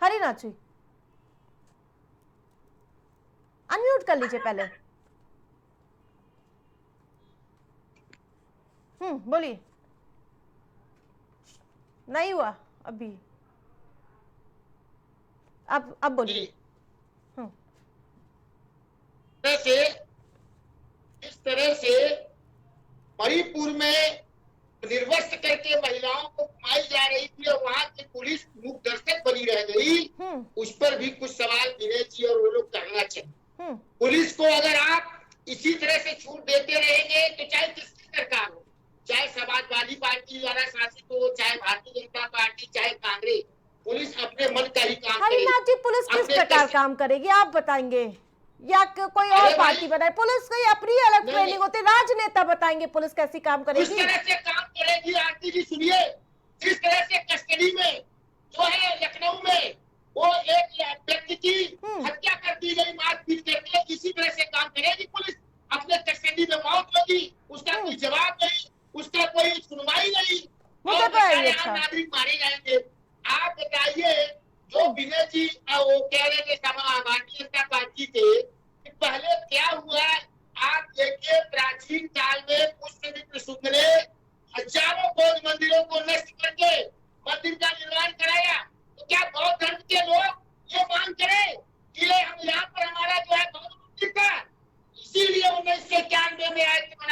हरिनाथ जी अनम्यूट कर लीजिए पहले। बोलिए। नहीं हुआ अभी, अब बोलिए। इस तरह से मणिपुर में निर्वस्त्र करके महिलाओं को घुमाई जा रही थी और वहां की पुलिस मुख दर्शक बनी रह गई, उस पर भी कुछ सवाल विनय जी और वो लोग करना चाहिए। पुलिस को अगर आप इसी तरह से छूट देते रहेंगे तो चाहे किसकी सरकार हो, चाहे समाजवादी पार्टी द्वारा शासित हो, चाहे भारतीय जनता पार्टी, चाहे कांग्रेस, पुलिस अपने मन का ही काम करेगी। हरिनाथ जी, पुलिस किस प्रकार काम करेगी आप बताएंगे, या कोई और पार्टी बनाए? पुलिस की अपनी अलग ट्रेनिंग होती है, राजनेता बताएंगे पुलिस कैसी काम करेगी। किस तरह से काम करेगी आरती जी सुनिए। जिस तरह से कस्टडी में जो है लखनऊ में वो एक व्यक्ति की हत्या कर दी गई मारपीट करके, इसी तरह से काम करेगी पुलिस अपने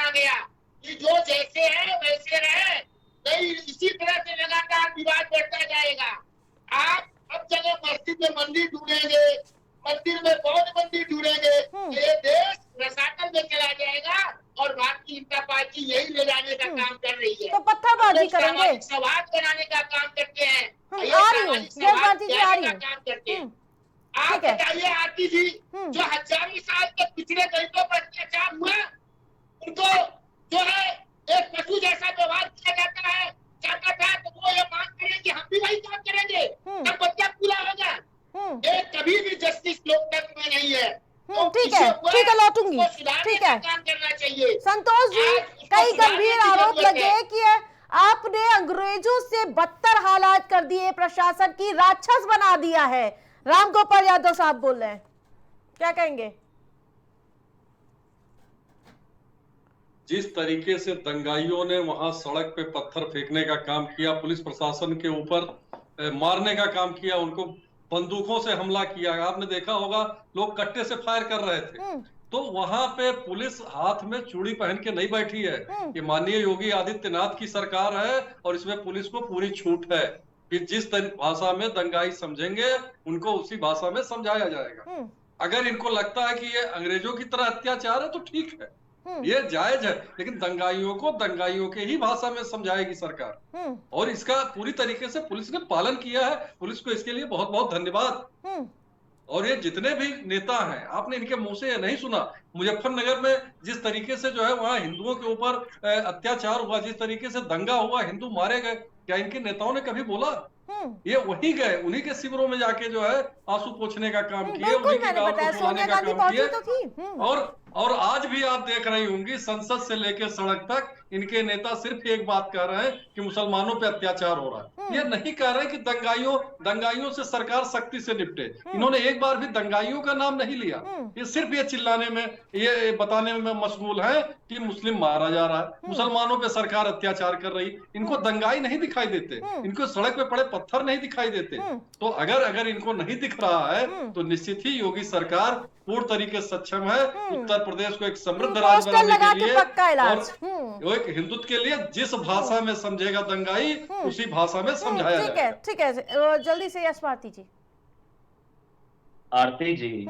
कहा गया कि जो जैसे है वैसे रहे, नहीं इसी तरह से लगातार विवाद बढ़ता जाएगा। आप अब जगह मस्जिद में मंदिर ढूंढेंगे, मंदिर में बौद्ध मंदिर ढूंढेंगे, ये देश रसातल में चला जाएगा और भारतीय जनता पार्टी यही ले जाने का काम कर रही है। तो पत्थरबाजी करेंगे, सवाल बनाने का काम करते हैं, आ रही हूँ जयपाल जी आ रही हूँ। काम करते हैं। आप बताइए आरती जी, जो हजारों साल तक पिछड़े दलितों पर अत्याचार हुआ, उनको जो है एक पशु जैसा व्यवहार किया जाता था, तो वो ये मांग करें कि हम भी वही काम करेंगे, तब बच्चा पूरा होगा। ये कभी भी जस्टिस लोकतंत्र में नहीं है। ठीक है लौटूंगी, ठीक है। काम करना चाहिए। संतोष जी, कई गंभीर आरोप लगे कि आपने अंग्रेजों से बदतर हालात कर दिए, प्रशासन की राक्षस बना दिया है। राम गोपाल यादव साहब बोल रहे हैं, क्या कहेंगे? जिस तरीके से दंगाइयों ने वहां सड़क पे पत्थर फेंकने का काम किया, पुलिस प्रशासन के ऊपर मारने का काम किया, उनको बंदूकों से हमला किया, आपने देखा होगा लोग कट्टे से फायर कर रहे थे, तो वहां पे पुलिस हाथ में चूड़ी पहन के नहीं बैठी है। ये माननीय योगी आदित्यनाथ की सरकार है और इसमें पुलिस को पूरी छूट है कि जिस भाषा में दंगाई समझेंगे उनको उसी भाषा में समझाया जाएगा। अगर इनको लगता है कि ये अंग्रेजों की तरह अत्याचार है तो ठीक है, ये जायज है, लेकिन दंगाइयों को दंगाइयों के ही भाषा में समझाएगी सरकार, और इसका पूरी तरीके से पुलिस ने पालन किया है। पुलिस को इसके लिए बहुत बहुत धन्यवाद। और ये जितने भी नेता हैं, आपने इनके मुंह से ये नहीं सुना, मुजफ्फरनगर में जिस तरीके से जो है वहां हिंदुओं के ऊपर अत्याचार हुआ, जिस तरीके से दंगा हुआ, हिंदू मारे गए, क्या इनके नेताओं ने कभी बोला? ये वही गए, उन्हीं के शिविरों में जाके जो है आंसू पोंछने का काम किए, उन्हीं की गांव को बुलाने का काम किए। और आज भी आप देख रही होंगी संसद से लेकर सड़क तक इनके नेता सिर्फ एक बात कह रहे हैं कि मुसलमानों पे अत्याचार हो रहा है। ये नहीं कह रहे कि दंगाइयों से सरकार सख्ती से निपटे। इन्होंने एक बार भी दंगाइयों का नाम नहीं लिया। ये सिर्फ ये चिल्लाने में, ये बताने में मशगूल है कि मुस्लिम मारा जा रहा है, मुसलमानों पे सरकार अत्याचार कर रही। इनको दंगाई नहीं दिखाई देते, इनको सड़क पे पड़े पत्थर नहीं दिखाई देते। तो अगर इनको नहीं दिख रहा है तो निश्चित ही योगी सरकार पूर्ण तरीके से सक्षम है उत्तर प्रदेश को एक समृद्ध राज्य बनाने के लिए और एक हिंदुत्व के लिए जिस भाषा में समझेगा दंगाई उसी भाषा में समझाया जाएगा। ठीक है, जल्दी से यश भारती जी। आरती जी,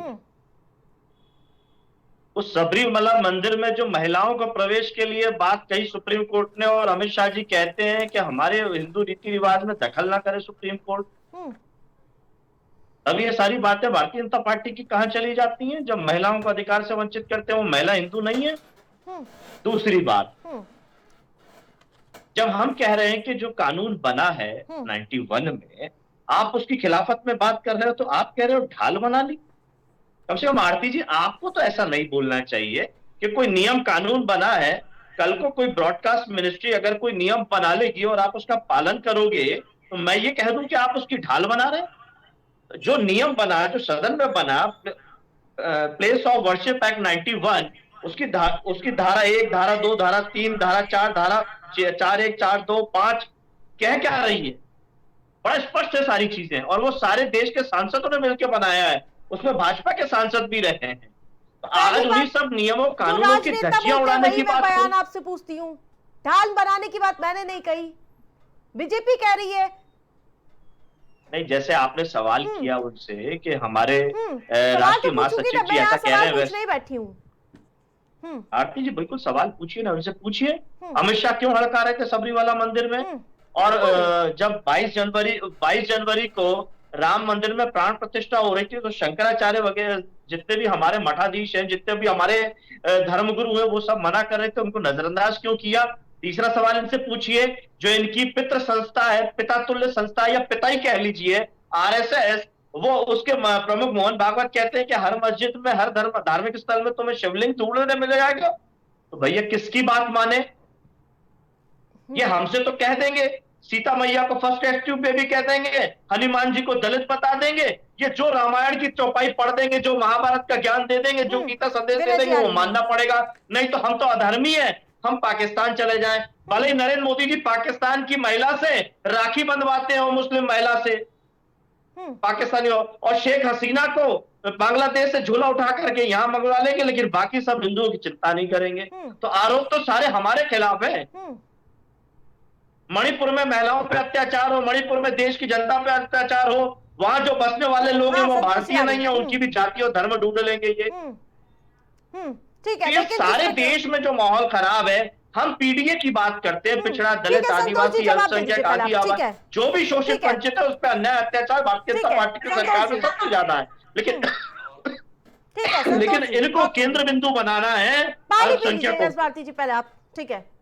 उस सबरीमला मंदिर में जो महिलाओं को प्रवेश के लिए बात कही सुप्रीम कोर्ट ने, और अमित शाह जी कहते हैं कि हमारे हिंदू रीति रिवाज में दखल ना करे सुप्रीम कोर्ट। अब ये सारी बातें भारतीय जनता पार्टी की कहां चली जाती हैं जब महिलाओं को अधिकार से वंचित करते हैं? वो महिला हिंदू नहीं है। दूसरी बात, जब हम कह रहे हैं कि जो कानून बना है 91 में, आप उसकी खिलाफत में बात कर रहे हो, तो आप कह रहे हो ढाल बना ली। कम से कम आरती जी, आपको तो ऐसा नहीं बोलना चाहिए कि कोई नियम कानून बना है, कल को कोई ब्रॉडकास्ट मिनिस्ट्री अगर कोई नियम बना लेगी और आप उसका पालन करोगे तो मैं ये कह दूं कि आप उसकी ढाल बना रहे हैं। जो नियम बना, जो सदन में बना, प्लेस ऑफ वर्शिप एक्ट 91, उसकी धारा 1, धारा 2, धारा 3, धारा 4, धारा 4(1), 4(2), 5 क्या रही है? बड़ा स्पष्ट है सारी चीजें, और वो सारे देश के सांसदों ने मिलकर बनाया है, उसमें भाजपा के सांसद भी रहे हैं। तो आज उन्हीं सब नियमों कानूनों की धज्जियां उड़ाने की बात बयान आपसे पूछती हूँ, ढाल बनाने की बात मैंने नहीं कही, बीजेपी कह रही है। नहीं, जैसे आपने सवाल किया उनसे कि हमारे राष्ट्रीय महासचिव जी ऐसा कह रहे हैं, वैसे नहीं बैठी हूँ। आरती जी, बिल्कुल सवाल पूछिए ना, उनसे पूछिए अमित शाह क्यों हड़का रहे थे सबरीवाला मंदिर में, और जब 22 जनवरी को राम मंदिर में प्राण प्रतिष्ठा हो रही थी तो शंकराचार्य वगैरह जितने भी हमारे मठाधीश हैं, जितने भी हमारे धर्मगुरु हैं, वो सब मना कर रहे थे, उनको नजरअंदाज क्यों किया? तीसरा सवाल इनसे पूछिए, जो इनकी पितृ संस्था है, पिता तुल्य संस्था या पिता ही कह लीजिए, आरएसएस, वो उसके प्रमुख मोहन भागवत कहते हैं कि हर मस्जिद में, हर धार्मिक स्थल में तुम्हें शिवलिंग ढूंढने मिल जाएगा। तो भैया किसकी बात माने? ये हमसे तो कह देंगे, सीता मैया को फर्स्ट एस्ट्यू पे भी कह देंगे, हनुमान जी को दलित बता देंगे, ये जो रामायण की चौपाई पढ़ देंगे, जो महाभारत का ज्ञान दे देंगे, जो गीता संदेश दे देंगे, वो मानना पड़ेगा। नहीं तो हम तो अधर्मी है, हम पाकिस्तान चले जाएं। भले ही नरेंद्र मोदी जी पाकिस्तान की महिला से राखी बंधवाते हो, मुस्लिम महिला से पाकिस्तानी हो, और शेख हसीना को बांग्लादेश से झोला उठा करके यहाँ मंगवा लेंगे, लेकिन बाकी सब हिंदुओं की चिंता नहीं करेंगे। तो आरोप तो सारे हमारे खिलाफ है। मणिपुर में महिलाओं पे अत्याचार हो, मणिपुर में देश की जनता पे अत्याचार हो, वहां जो बसने वाले लोग हैं वो भारतीय नहीं है, उनकी भी जाति और धर्म ढूंढ लेंगे ये। ठीक है, ये सारे देश में जो माहौल खराब है, हम पीडीए की बात करते हैं, पिछड़ा दलित आदिवासी अल्पसंख्यक आदि आबादी जो भी शोषित वंचित है उस पर अन्याय अत्याचार भारतीय जनता पार्टी की सरकार में सबसे ज्यादा है। लेकिन इनको केंद्र बिंदु बनाना है अल्पसंख्यकों। भारती जी पहले आप, ठीक है,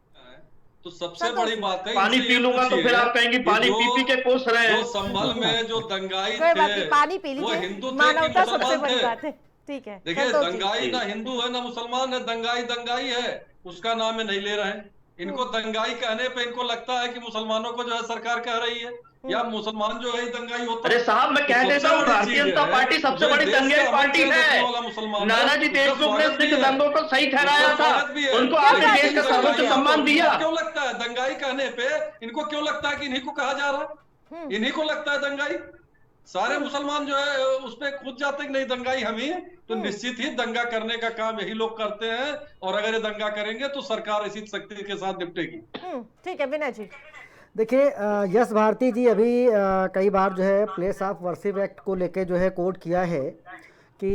तो सबसे बड़ी बात है, पानी पी लूंगा तो फिर आप कहेंगे पानी पी के कोस रहे हैं। जो संभल में जो दंगाई थे, पानी पी वो लीजिए, हिंदू थे मानवता कि सबसे बड़ी मुसलमान बात थे? है। ठीक है, देखिए, दंगाई ना हिंदू है ना मुसलमान है, दंगाई दंगाई है, उसका नाम है नहीं ले रहे हैं। इनको दंगाई कहने पे इनको लगता है कि मुसलमानों को जो है सरकार कह रही है, या मुसलमान जो है दंगाई होता है। अरे साहब, मैं कह देता हूँ भारतीय जनता पार्टी सबसे बड़ी दंगाई पार्टी है। नानाजी देशमुख ने सिख दंगों को सही ठहराया था, उनको आपने देश का सर्वोच्च सम्मान दिया। क्यों लगता है दंगाई कहने पे, इनको क्यों लगता है कि इन्हीं को कहा जा रहा है, इन्हीं को लगता है दंगाई? सारे मुसलमान जो है उस पे कूद जाते कि नहीं दंगाई हम ही, तो निश्चित ही दंगा करने का काम यही लोग करते हैं, और अगर ये दंगा करेंगे तो सरकार इसी शक्ति के साथ निपटेगी। ठीक है विनय जी। देखिए, यश भारती जी अभी कई बार जो है प्लेस ऑफ वर्शिप एक्ट को लेके जो है कोट किया है कि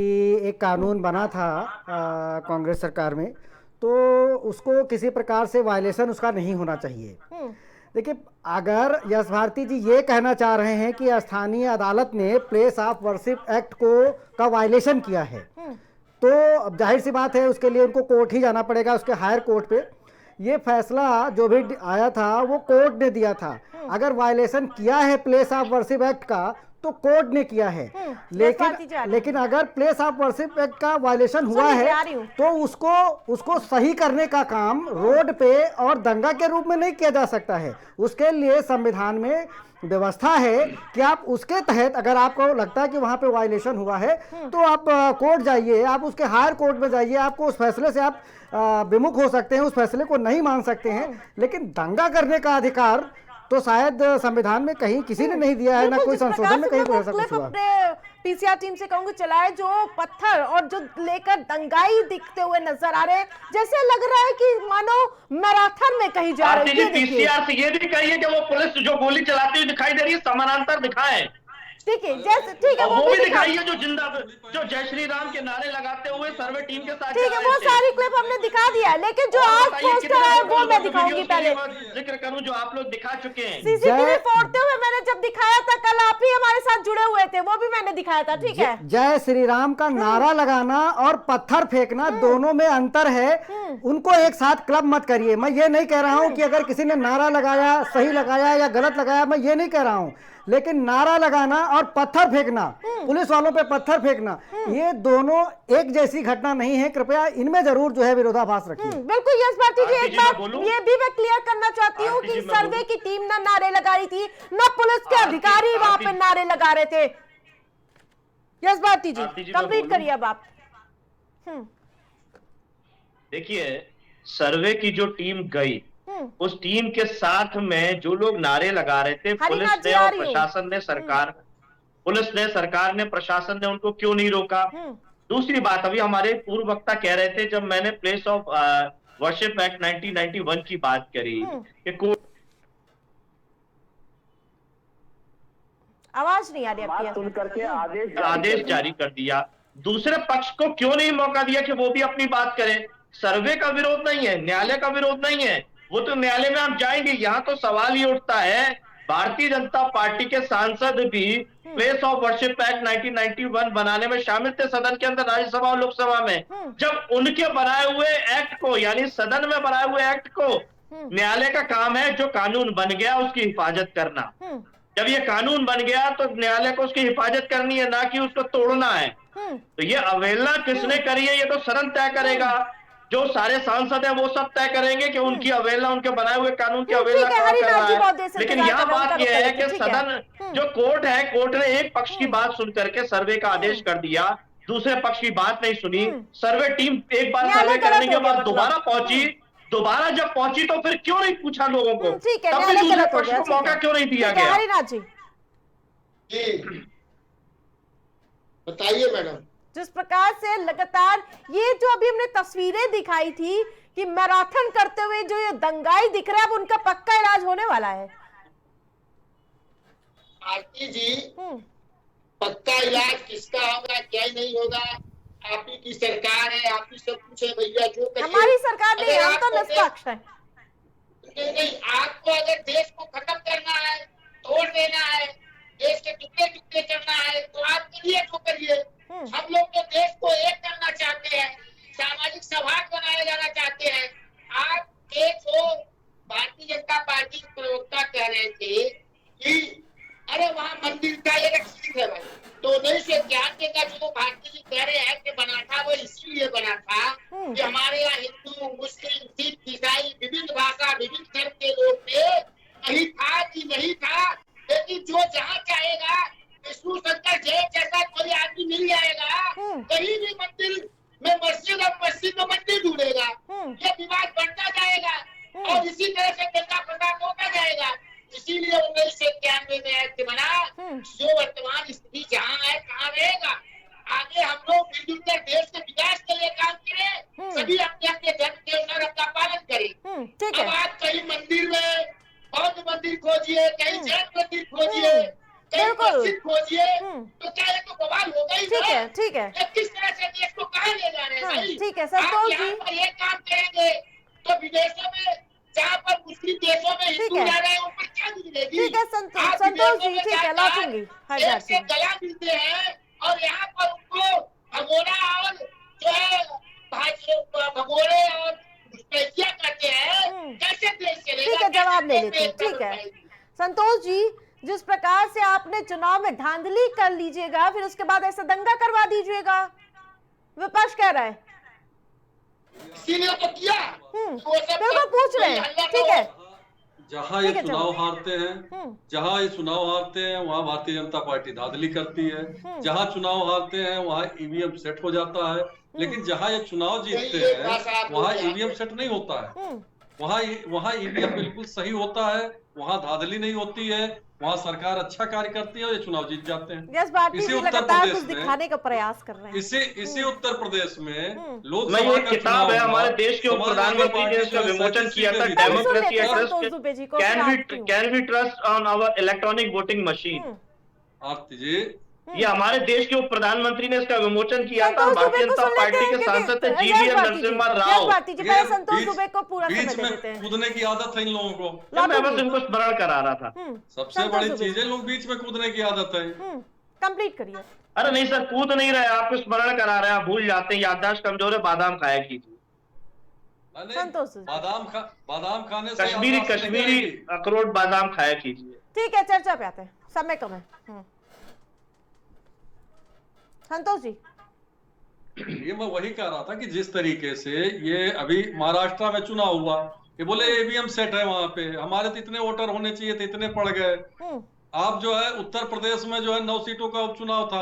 एक कानून बना था कांग्रेस सरकार में, तो उसको किसी प्रकार से वायलेशन उसका नहीं होना चाहिए। देखिए, अगर यश भारती जी ये कहना चाह रहे हैं कि स्थानीय अदालत ने प्लेस ऑफ वर्शिप एक्ट का वायलेशन किया है, तो अब जाहिर सी बात है उसके लिए उनको कोर्ट ही जाना पड़ेगा, उसके हायर कोर्ट पे। ये फैसला जो भी आया था वो कोर्ट ने दिया था। अगर वायलेशन किया है प्लेस ऑफ वर्शिप एक्ट का तो कोर्ट ने किया है, लेकिन अगर प्लेस ऑफ वर्शिप एक्ट का वायलेशन हुआ है तो उसको सही करने का काम रोड पे और दंगा के रूप में नहीं किया जा सकता है। उसके लिए संविधान में व्यवस्था है कि आप उसके तहत, अगर आपको लगता है कि वहां पे वायलेशन हुआ है तो आप कोर्ट जाइए, आप उसके हायर कोर्ट में जाइए, आपको उस फैसले से आप विमुख हो सकते हैं, उस फैसले को नहीं मान सकते हैं। लेकिन दंगा करने का अधिकार तो शायद संविधान में कहीं किसी ने नहीं दिया है, ना कोई संशोधन में कहीं कोई ऐसा कुछ हुआ। पीसीआर टीम से कहूंगी चलाए, जो पत्थर और जो लेकर दंगाई दिखते हुए नजर आ रहे हैं, जैसे लग रहा है कि मानो मैराथन में कहीं जा रहे हैं। पीसीआर से ये भी कहिए कि वो पुलिस जो गोली चलाती हुई दिखाई दे रही है समानांतर दिखाए। ठीक है, जैसे ठीक है वो भी दिखाइए जो जो जय श्री राम के नारे लगाते हुए सर्वे टीम के साथ। ठीक है, वो सारी क्लिप हमने दिखा दिया है, लेकिन जो आज पोस्टर है वो मैं दिखाऊंगी। पहले जिक्र करूं जो आप लोग दिखा चुके हैं, सीसीटीवी फोड़ते हुए मैंने जब दिखाया था कल, आप ही हमारे साथ जुड़े हुए थे, वो भी मैंने दिखाया था। ठीक है, जय श्री राम का नारा लगाना और पत्थर फेंकना दोनों में अंतर है, उनको एक साथ क्लब मत करिए। मैं ये नहीं कह रहा हूं कि अगर किसी ने नारा लगाया सही लगाया या गलत लगाया, मैं ये नहीं कह रहा हूं, लेकिन नारा लगाना और पत्थर फेंकना, पुलिस वालों पे पत्थर फेंकना, ये दोनों एक जैसी घटना नहीं है। कृपया इनमें जरूर जो है विरोधाभास रखिए। बिल्कुल यश भारती जी, एक बात ये भी मैं क्लियर करना चाहती हूँ कि सर्वे की टीम ना नारे लगा रही थी, ना पुलिस के अधिकारी वहां पे नारे लगा रहे थे। यश भारती जी कंप्लीट करिए अब आप। देखिए, सर्वे की जो टीम गई, उस टीम के साथ में जो लोग नारे लगा रहे थे, पुलिस ने और प्रशासन ने, सरकार ने प्रशासन ने उनको क्यों नहीं रोका? दूसरी बात, अभी हमारे पूर्व वक्ता कह रहे थे, जब मैंने प्लेस ऑफ वर्शिप एक्ट 1991 की बात करी कि कोर्ट, आवाज नहीं आ रही आपकी, सुन करके आदेश जारी कर दिया। दूसरे पक्ष को क्यों नहीं मौका दिया कि वो भी अपनी बात करे? सर्वे का विरोध नहीं है, न्यायालय का विरोध नहीं है, वो तो न्यायालय में हम जाएंगे। यहाँ तो सवाल ये उठता है, भारतीय जनता पार्टी के सांसद भी प्लेस ऑफ वर्शिप एक्ट 1991 बनाने में शामिल थे सदन के अंदर, राज्यसभा और लोकसभा में। जब उनके बनाए हुए एक्ट को, यानी सदन में बनाए हुए एक्ट को, न्यायालय का काम है जो कानून बन गया उसकी हिफाजत करना। जब ये कानून बन गया तो न्यायालय को उसकी हिफाजत करनी है, ना कि उसको तोड़ना है। तो ये अवहेलना किसने करी है, ये तो सदन तय करेगा। जो सारे सांसद हैं वो सब तय करेंगे कि उनकी अवहेलना, उनके बनाए हुए कानून की अवहेलना कौन कर रहा है। लेकिन यहाँ बात यह है कि सदन जो कोर्ट है, कोर्ट ने एक पक्ष की बात सुन करके सर्वे का आदेश कर दिया, दूसरे पक्ष की बात नहीं सुनी। सर्वे टीम एक बार सर्वे करने के बाद दोबारा पहुंची, दोबारा जब पहुंची तो फिर क्यों नहीं पूछा लोगों को, तब भी दूसरे पक्ष को मौका क्यों नहीं दिया गया? बताइए मैडम। जिस प्रकार से लगातार ये जो अभी हमने तस्वीरें दिखाई थी कि मैराथन करते हुए जो ये दंगाई दिख रहा है, अब उनका पक्का इलाज होने वाला है। आरती जी, पक्का इलाज किसका होगा, क्या ही नहीं होगा, आप ही की सरकार है, आप ही सब कुछ है भैया, जो करिए। हमारी सरकार नहीं, हम तो निष्पक्ष है। नहीं, आपको अगर देश को खत्म करना है, तोड़ देना है, देश के टुकड़े टुकड़े करना है, तो आप करिए जो करिए। हम लोग तो देश को एक करना चाहते हैं, सामाजिक सौहार्द बनाया जाना चाहते हैं। आप एक जो भारतीय जनता पार्टी के प्रवक्ता कह रहे थे कि अरे वहाँ मंदिर का एक ठीक है भाई, तो 1991 का जो भारतीय जी कह रहे हैं कि बना था, वो इसीलिए बना था कि हमारे यहाँ हिंदू, मुस्लिम, सिख, ईसाई, विभिन्न भाषा, विभिन्न धर्म के लोग थे, नहीं था कि नहीं था, लेकिन जो जहाँ चाहेगा विष्णु शंकर जय जैसा कोई आदमी मिल जाएगा, कहीं भी मंदिर में मस्जिद और मस्जिद में मंदिर ढूंढेगा, ये विवाद बढ़ता जाएगा और इसी तरह से दंगा फसाद होता जाएगा। इसीलिए 1991 में एक्ट बना, जो वर्तमान स्थिति जहाँ है कहाँ रहेगा। आगे हम लोग मिलजुल कर देश के विकास के लिए काम करें, सभी अपने अपने धर्म के अनुसार अपना पालन करें। अब आप कहीं मंदिर में बौद्ध मंदिर खोजिए, कहीं जैन मंदिर खोजिए, कहीं मस्जिद खोजिए, तो क्या ये तो बवाल होगा ही ना। ठीक है। ये किस तरह से देश को कहाँ ले जा रहे हैं भाई? ठीक है, आप संतोष जी। यहाँ पर ये काम करेंगे तो विदेशों में, जहाँ पर मुस्लिम देशों में हिंदू जा रहे हैं, उन पर क्या गुजरेगी? ठीक है संतोष जी, ठीक है, लौटूंगी। एक से गला मिलते हैं और यहाँ पर उनको भगोड़ा और जो है भगोड़े और घुसपैठिया करते हैं, कैसे देश चलेगा? ठीक है, जवाब ले लेते हैं। ठीक है संतोष जी, जिस प्रकार से आपने चुनाव में धांधली कर लीजिएगा, फिर उसके बाद ऐसा दंगा करवा दीजिएगा, विपक्ष कह रहा है। इसीलिए तो किया, बिल्कुल पूछ रहे हैं। ठीक है, जहाँ ये चुनाव हारते हैं, जहाँ ये चुनाव हारते हैं, वहाँ भारतीय जनता पार्टी धांधली करती है। जहाँ चुनाव हारते हैं वहाँ ईवीएम सेट हो जाता है, लेकिन जहाँ ये चुनाव जीतते हैं वहाँ ईवीएम सेट नहीं होता है। वहाँ ईवीएम बिल्कुल सही होता है, वहाँ धांधली नहीं होती है, वहाँ सरकार अच्छा कार्य करती है और ये चुनाव जीत जाते हैं। इसी उत्तर प्रदेश में दिखाने का प्रयास कर रहे हैं। इसी उत्तर प्रदेश में लोग ये किताब है हमारे देश के उप प्रधानमंत्री ने इसका विमोचन किया था, democracy at can we trust on our electronic voting machine. Aarti ji, ये हमारे देश के उप प्रधानमंत्री ने इसका विमोचन किया था। भारतीय जनता पार्टी के सांसद थे जीवीएल नरसिम्हा राव। बीच में कूदने की आदत है इन लोगों को। मैं बस इनको स्मरण करा रहा था। सबसे बड़ी चीज है, लोग बीच में कूदने की आदत है। कंप्लीट करिए। अरे नहीं सर, कूद नहीं रहे, आपको स्मरण करा रहे हैं, आप भूल जाते हैं, याददाश्त कमजोर है। बादाम खाया कीजिए, बादाम खाने से कश्मीरी अखरोट बादाम खाया कीजिए। ठीक है, चर्चा पे आते हैं, समय कम है। संतोष जी, ये मैं वही कह रहा था कि जिस तरीके से ये अभी महाराष्ट्र में चुनाव हुआ, ये बोले ईवीएम सेट है वहां पे, हमारे तो इतने वोटर होने चाहिए थे, इतने पड़ गए। आप जो है उत्तर प्रदेश में जो है 9 सीटों का उपचुनाव था,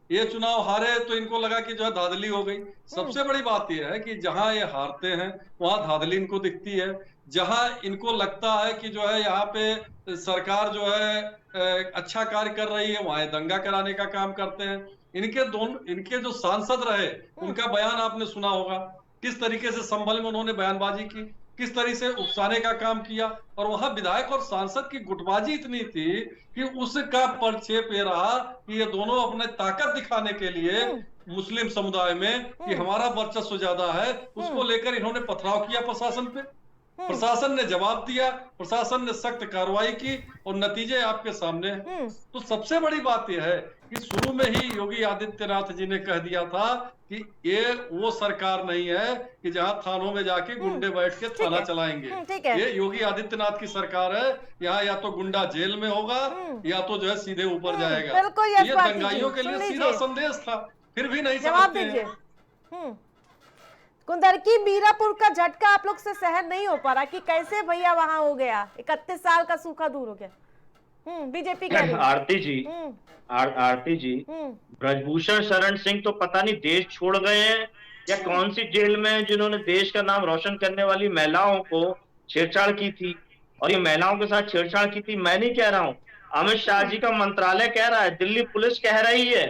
ये चुनाव हारे तो इनको लगा कि जो है धांधली हो गई। सबसे बड़ी बात यह है कि जहां ये हारते हैं वहां धांधली इनको दिखती है। जहां इनको लगता है कि जो है यहाँ पे सरकार जो है अच्छा कार्य कर रही है, वहां दंगा कराने का काम करते हैं। इनके जो सांसद रहे, उनका बयान आपने सुना होगा, किस तरीके से संभल में उन्होंने बयानबाजी की, किस तरीके से उकसाने का काम किया। और वहां विधायक और सांसद की गुटबाजी इतनी थी कि उसका प्रक्षेप ये रहा कि ये दोनों अपने ताकत दिखाने के लिए मुस्लिम समुदाय में कि हमारा वर्चस्व ज्यादा है, उसको लेकर इन्होंने पथराव किया प्रशासन पे। प्रशासन ने जवाब दिया, प्रशासन ने सख्त कार्रवाई की और नतीजे आपके सामने हैं। तो सबसे बड़ी बात यह है कि शुरू में ही योगी आदित्यनाथ जी ने कह दिया था कि ये वो सरकार नहीं है कि जहां थानों में जाके गुंडे बैठ के थाना चलाएंगे। ये योगी आदित्यनाथ की सरकार है, यहाँ या तो गुंडा जेल में होगा या तो जो है सीधे ऊपर जाएगा। ये दंगाइयों के लिए सीधा संदेश था, फिर भी नहीं जवाब दीजिए। कुंदरकी मीरापुर का झटका आप लोग से सहन नहीं हो पा रहा कि कैसे भैया वहां हो गया, 31 साल का सूखा दूर हो गया। बीजेपी आरती जी ब्रजभूषण शरण सिंह तो पता नहीं देश छोड़ गए हैं या कौन सी जेल में, जिन्होंने देश का नाम रोशन करने वाली महिलाओं को छेड़छाड़ की थी। और ये महिलाओं के साथ छेड़छाड़ की थी, मैं नहीं कह रहा हूँ, अमित शाह जी का मंत्रालय कह रहा है, दिल्ली पुलिस कह रही है।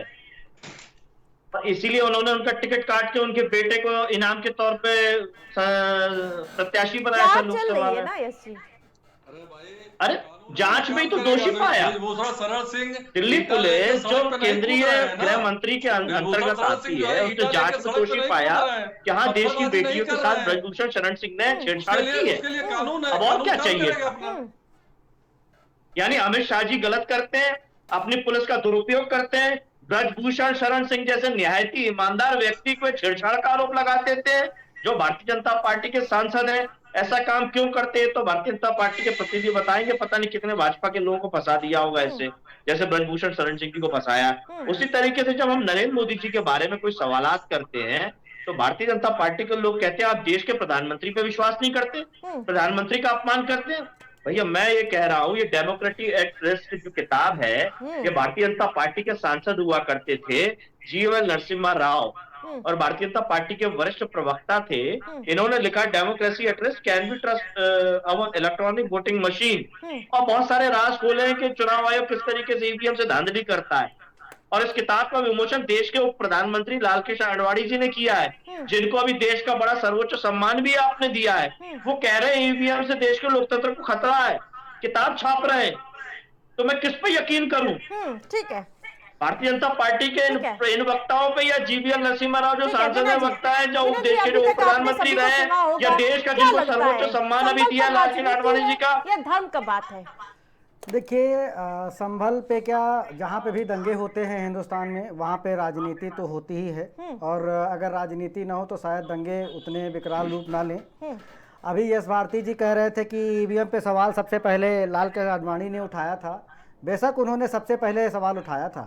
इसीलिए उन्होंने उनका टिकट काट के उनके बेटे को इनाम के तौर पे प्रत्याशी बनाया था लोकसभा में। यश जी, अरे जांच में तो दोषी पाया दिल्ली पुलिस, जो केंद्रीय गृह मंत्री के अंतर्गत आती है, उसने जांच में दोषी पाया कि हाँ, देश की बेटियों के साथ ब्रजभूषण शरण सिंह ने छेड़छाड़ की है। अब और क्या चाहिए? यानी अमित शाह जी गलत करते हैं, अपनी पुलिस का दुरुपयोग करते हैं, ब्रजभूषण शरण सिंह जैसे निहायती ईमानदार व्यक्ति को छेड़छाड़ का आरोप लगा देते हैं। जो भारतीय जनता पार्टी के सांसद हैं, ऐसा काम क्यों करते हैं? तो भारतीय जनता पार्टी के प्रतिनिधि बताएंगे। पता नहीं कितने भाजपा के लोगों को फंसा दिया होगा ऐसे, जैसे ब्रजभूषण शरण सिंह जी को फंसाया। उसी तरीके से जब हम नरेंद्र मोदी जी के बारे में कोई सवालात करते हैं, तो भारतीय जनता पार्टी के लोग कहते हैं आप देश के प्रधानमंत्री पे विश्वास नहीं करते, प्रधानमंत्री का अपमान करते हैं। भैया मैं ये कह रहा हूँ, ये डेमोक्रेटिक एक्ट जो किताब है, ये भारतीय जनता पार्टी के सांसद हुआ करते थे जीएल नरसिम्हा राव, और भारतीय जनता पार्टी के वरिष्ठ प्रवक्ता थे। इन्होंने लिखा democracy at risk, can we trust our electronic voting machine, और बहुत सारे राज खोले हैं कि चुनाव आयोग किस तरीके से ईवीएम से धांधली करता है। और इस किताब का विमोचन देश के उप प्रधानमंत्री लालकृष्ण आडवाणी जी ने किया है, जिनको अभी देश का बड़ा सर्वोच्च सम्मान भी आपने दिया है। वो कह रहे हैं ईवीएम से देश के लोकतंत्र को खतरा है, किताब छाप रहे हैं, तो मैं किस पे यकीन करूं? ठीक है, भारतीय जनता पार्टी के इन वक्ताओं पे, या जीवीएल नरसिम्हा राव जो सांसद है वक्ता है, जो देश के जो उप प्रधानमंत्री रहे, या देश का जिनको सर्वोच्च सम्मान अभी दिया लालकृष्ण आडवाणी जी का? यह धर्म का बात है। देखिए, संभल पे क्या, जहाँ पे भी दंगे होते हैं हिंदुस्तान में, वहाँ पे राजनीति तो होती ही है, और अगर राजनीति ना हो तो शायद दंगे उतने विकराल रूप ना लें। अभी यश भारती जी कह रहे थे कि ईवीएम पे सवाल सबसे पहले लालकृष्ण आडवाणी ने उठाया था। बेशक उन्होंने सबसे पहले सवाल उठाया था,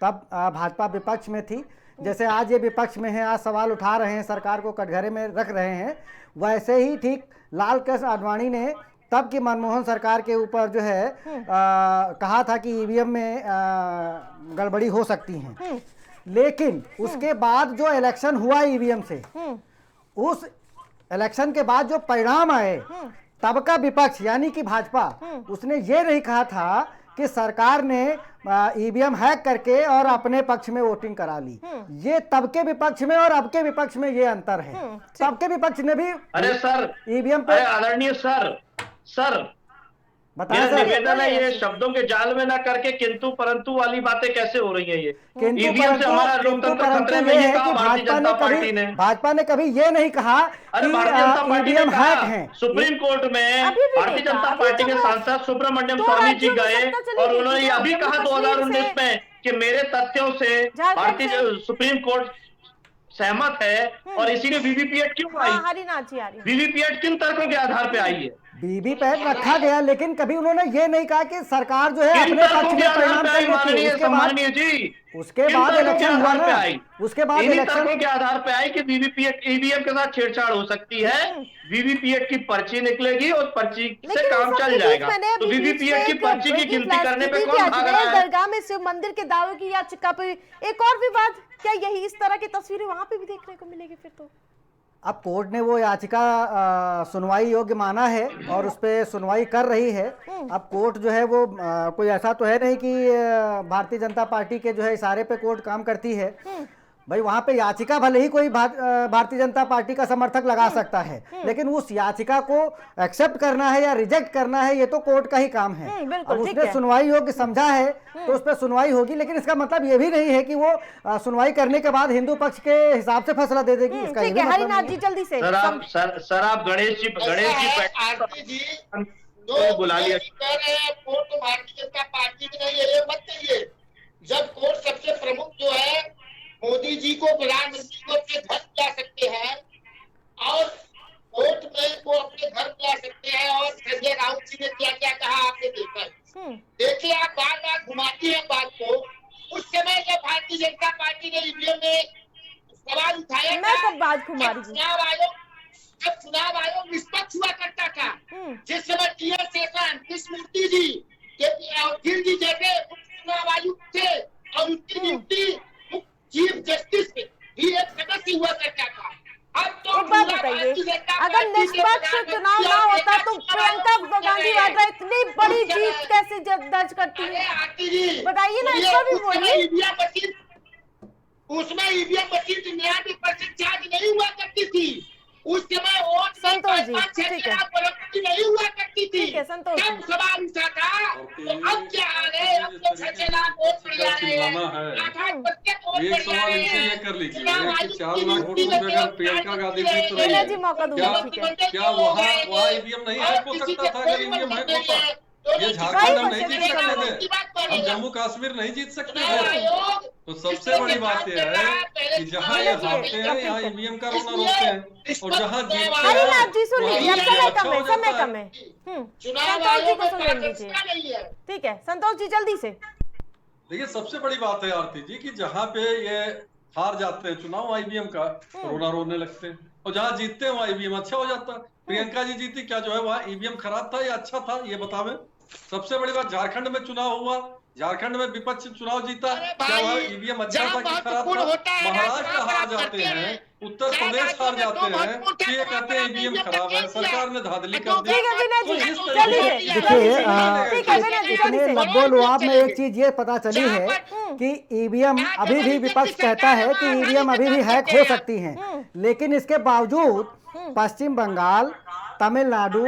तब भाजपा विपक्ष में थी। जैसे आज ये विपक्ष में है, आज सवाल उठा रहे हैं, सरकार को कटघरे में रख रहे हैं, वैसे ही ठीक लालकृष्ण आडवाणी ने तब की मनमोहन सरकार के ऊपर जो है कहा था कि ईवीएम में गड़बड़ी हो सकती है। लेकिन उसके बाद जो इलेक्शन हुआ ईवीएम से, उस इलेक्शन के बाद जो परिणाम आए, तब का विपक्ष यानी कि भाजपा, उसने ये नहीं कहा था कि सरकार ने ईवीएम हैक करके और अपने पक्ष में वोटिंग करा ली। ये तब के विपक्ष में और अब के विपक्ष में ये अंतर है। तब के विपक्ष ने भी अरे सर, ईवीएम पे, आदरणीय सर मेरा निवेदन है, ये शब्दों के जाल में ना करके किंतु परंतु वाली बातें कैसे हो रही है? ये ईवीएम से हमारा लोकतंत्र खतरे में, ये कहा भारतीय जनता पार्टी ने? भाजपा ने कभी ये नहीं कहा कि ईवीएम हैक है। सुप्रीम कोर्ट में भारतीय जनता पार्टी के सांसद सुब्रमण्यम स्वामी जी गए और उन्होंने अभी कहा 2019 में कि मेरे तथ्यों से भारतीय सुप्रीम कोर्ट सहमत है, और इसीलिए वीवीपीएट क्यों आई? वीवीपीएट किन तर्कों के आधार पे आई है? वीवीपैट रखा गया, लेकिन कभी उन्होंने ये नहीं कहा कि सरकार जो है अपने पक्ष में परिणाम करनी चाहिए। उसके बाद इलेक्शन हुआ ना, उसके बाद इलेक्शन के आधार पे आई कि वीवीपीएट ईवीएम के साथ छेड़छाड़ हो सकती है, वीवीपीएट की पर्ची निकलेगी और पर्ची से काम चल जाएगा। तो वीवीपीएट की पर्ची की गिनती करने पे कौन भाग रहा है? दरगाह में शिव मंदिर के दावे की याचिका पे एक और विवाद, क्या यही इस तरह की तस्वीरें वहां पे भी देखने को मिलेगी फिर? तो अब कोर्ट ने वो याचिका सुनवाई योग्य माना है और उस पर सुनवाई कर रही है। अब कोर्ट जो है वो कोई ऐसा तो है नहीं कि भारतीय जनता पार्टी के जो है इशारे पे कोर्ट काम करती है। भाई वहाँ पे याचिका भले ही कोई भारतीय जनता पार्टी का समर्थक लगा सकता है, लेकिन उस याचिका को एक्सेप्ट करना है या रिजेक्ट करना है, ये तो कोर्ट का ही काम है। अब उसने सुनवाई योग्य समझा है तो उस पर सुनवाई होगी, लेकिन इसका मतलब ये भी नहीं है कि वो सुनवाई करने के बाद हिंदू पक्ष के हिसाब से फैसला दे देगी। इसका ये मतलब हरिनाथ जी जल्दी से सर आप गणेश जी बुला लिया। कोर्ट भारतीय जनता पार्टी की नहीं है, ये मत कहिए। जब कोर्ट सबसे प्रमुख जो है मोदी जी को प्रधानमंत्री को अपने घर ला सकते हैं और कोर्ट में वो अपने घर ला सकते हैं, और संजय राउत जी ने क्या क्या कहा आपने देखा है। देखिए आप बार बार घुमाती हैं बात को। उस समय जब भारतीय जनता पार्टी ने ईवीएम में सवाल उठाया था, चुनाव आयोग निष्पक्ष हुआ करता था, जिस समय टीएस शेषन, कृष्णमूर्ति जी, गिल जी जैसे चुनाव आयुक्त थे और उनकी नियुक्ति चीफ जस्टिस भी एक सदस्य हुआ करता था। अब तो एक बात बताइए, अगर निष्पक्ष चुनाव ना होता तो प्रियंका गांधी वाड्रा इतनी बड़ी जीत कैसे दर्ज करती है? बताइए ना, इसका भी बोलिए। उसमें ईवीएम मशीन 99% चार्ज नहीं हुआ करती थी। उस समय वोट संतोष जी, 5-5-6 ठीक है। लाख बढ़ोतरी नहीं हुआ करती थी। ठीक है, संतोष जी। तब सवाल उठा था, तो अब क्या हाल है? अब तो 6 लाख वोट पड़ जा रहे हैं, 8-8% वोट एक पड़ जा सवाल रहे इनसे ये हैं। कर लीजिए चुनाव कि आयोग 4 की लाख वोट नियुक्ति में में अगर प्रियंका गांधी जीत रही विनय है, जी मौका दूंगा, क्या ठीक है। क्या वहाँ ईवीएम नहीं हैक हो सकता था? अगर ईवीएम हैक होता, ये झारखंड हम नहीं जीत सकते थे, हम जम्मू कश्मीर नहीं जीत सकते थे। तो सबसे बड़ी बात यह है कि जहाँ ये हारते हैं यहाँ ईवीएम का रोना रोकते हैं, और जहाँ जीतते हरिनाथ जी सुन हैं लीजिए, अब वहाँ समय अच्छा कम हो है, समय जाता कम है। है। चुनाव संतोष जी आयोग को में सुन पारदर्शिता लीजिए, नहीं है। ठीक है संतोष जी जल्दी से। देखिए सबसे बड़ी बात है आरती जी कि जहाँ पे ये हार जाते हैं चुनाव ईवीएम का, रोना रोने लगते हैं, और जहाँ जीतते हैं वहाँ ईवीएम अच्छा हो जाता है। प्रियंका जी जीती, क्या जो है वहाँ ईवीएम खराब था या अच्छा था, ये बतावें। सबसे बड़ी बात, झारखंड में चुनाव हुआ, झारखंड में विपक्ष चुनाव जीता, क्या वह ईवीएम अच्छा था कि खराब था? महाराष्ट्र हार जाते हैं, उत्तर प्रदेश हार जाते हैं, तो ये कहते हैं ईवीएम खराब है, सरकार ने धांधली कर दी। ठीक है विनय तो जी, इस जल्दी तरीके से, की जल्दी से। ठीक है विनय जी, जल्दी इतने से। लब्बो लुआब में एक चीज ये पता चली है कि ईवीएम अभी भी विपक्ष कहता है कि ईवीएम अभी भी हैक हो सकती हैं, लेकिन इसके बावजूद पश्चिम बंगाल, तमिलनाडु,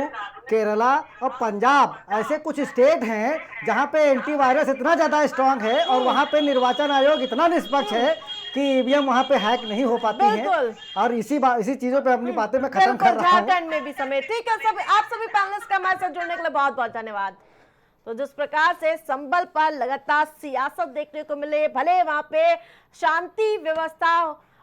केरला और पंजाब ऐसे कुछ स्टेट हैं जहां पे एंटीवायरस इतना ज्यादा स्ट्रांग है और वहां पे निर्वाचन आयोग इतना निष्पक्ष है कि ईवीएम वहां पे हैक नहीं हो पाती है। बिल्कुल। और इसी चीजों पे अपनी बातें मैं खत्म कर बिल्कुल, रहा हूँ। झारखंड में भी समय। ठीक है, सब आप सभी पैनलिस्ट का हमारे साथ जुड़ने के लिए बहुत बहुत धन्यवाद। तो जिस प्रकार से संभल पर लगातार सियासत देखने को मिले, भले वहां पे शांति व्यवस्था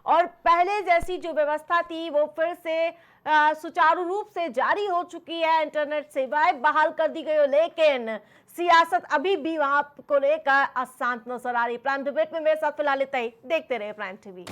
और पहले जैसी जो व्यवस्था थी वो फिर से सुचारू रूप से जारी हो चुकी है, इंटरनेट सेवाएं बहाल कर दी गई हो, लेकिन सियासत अभी भी वहां को लेकर अशांत नजर आ रही। प्राइम डिबेट में मेरे साथ फिलहाल इतना ही। देखते रहे प्राइम टीवी।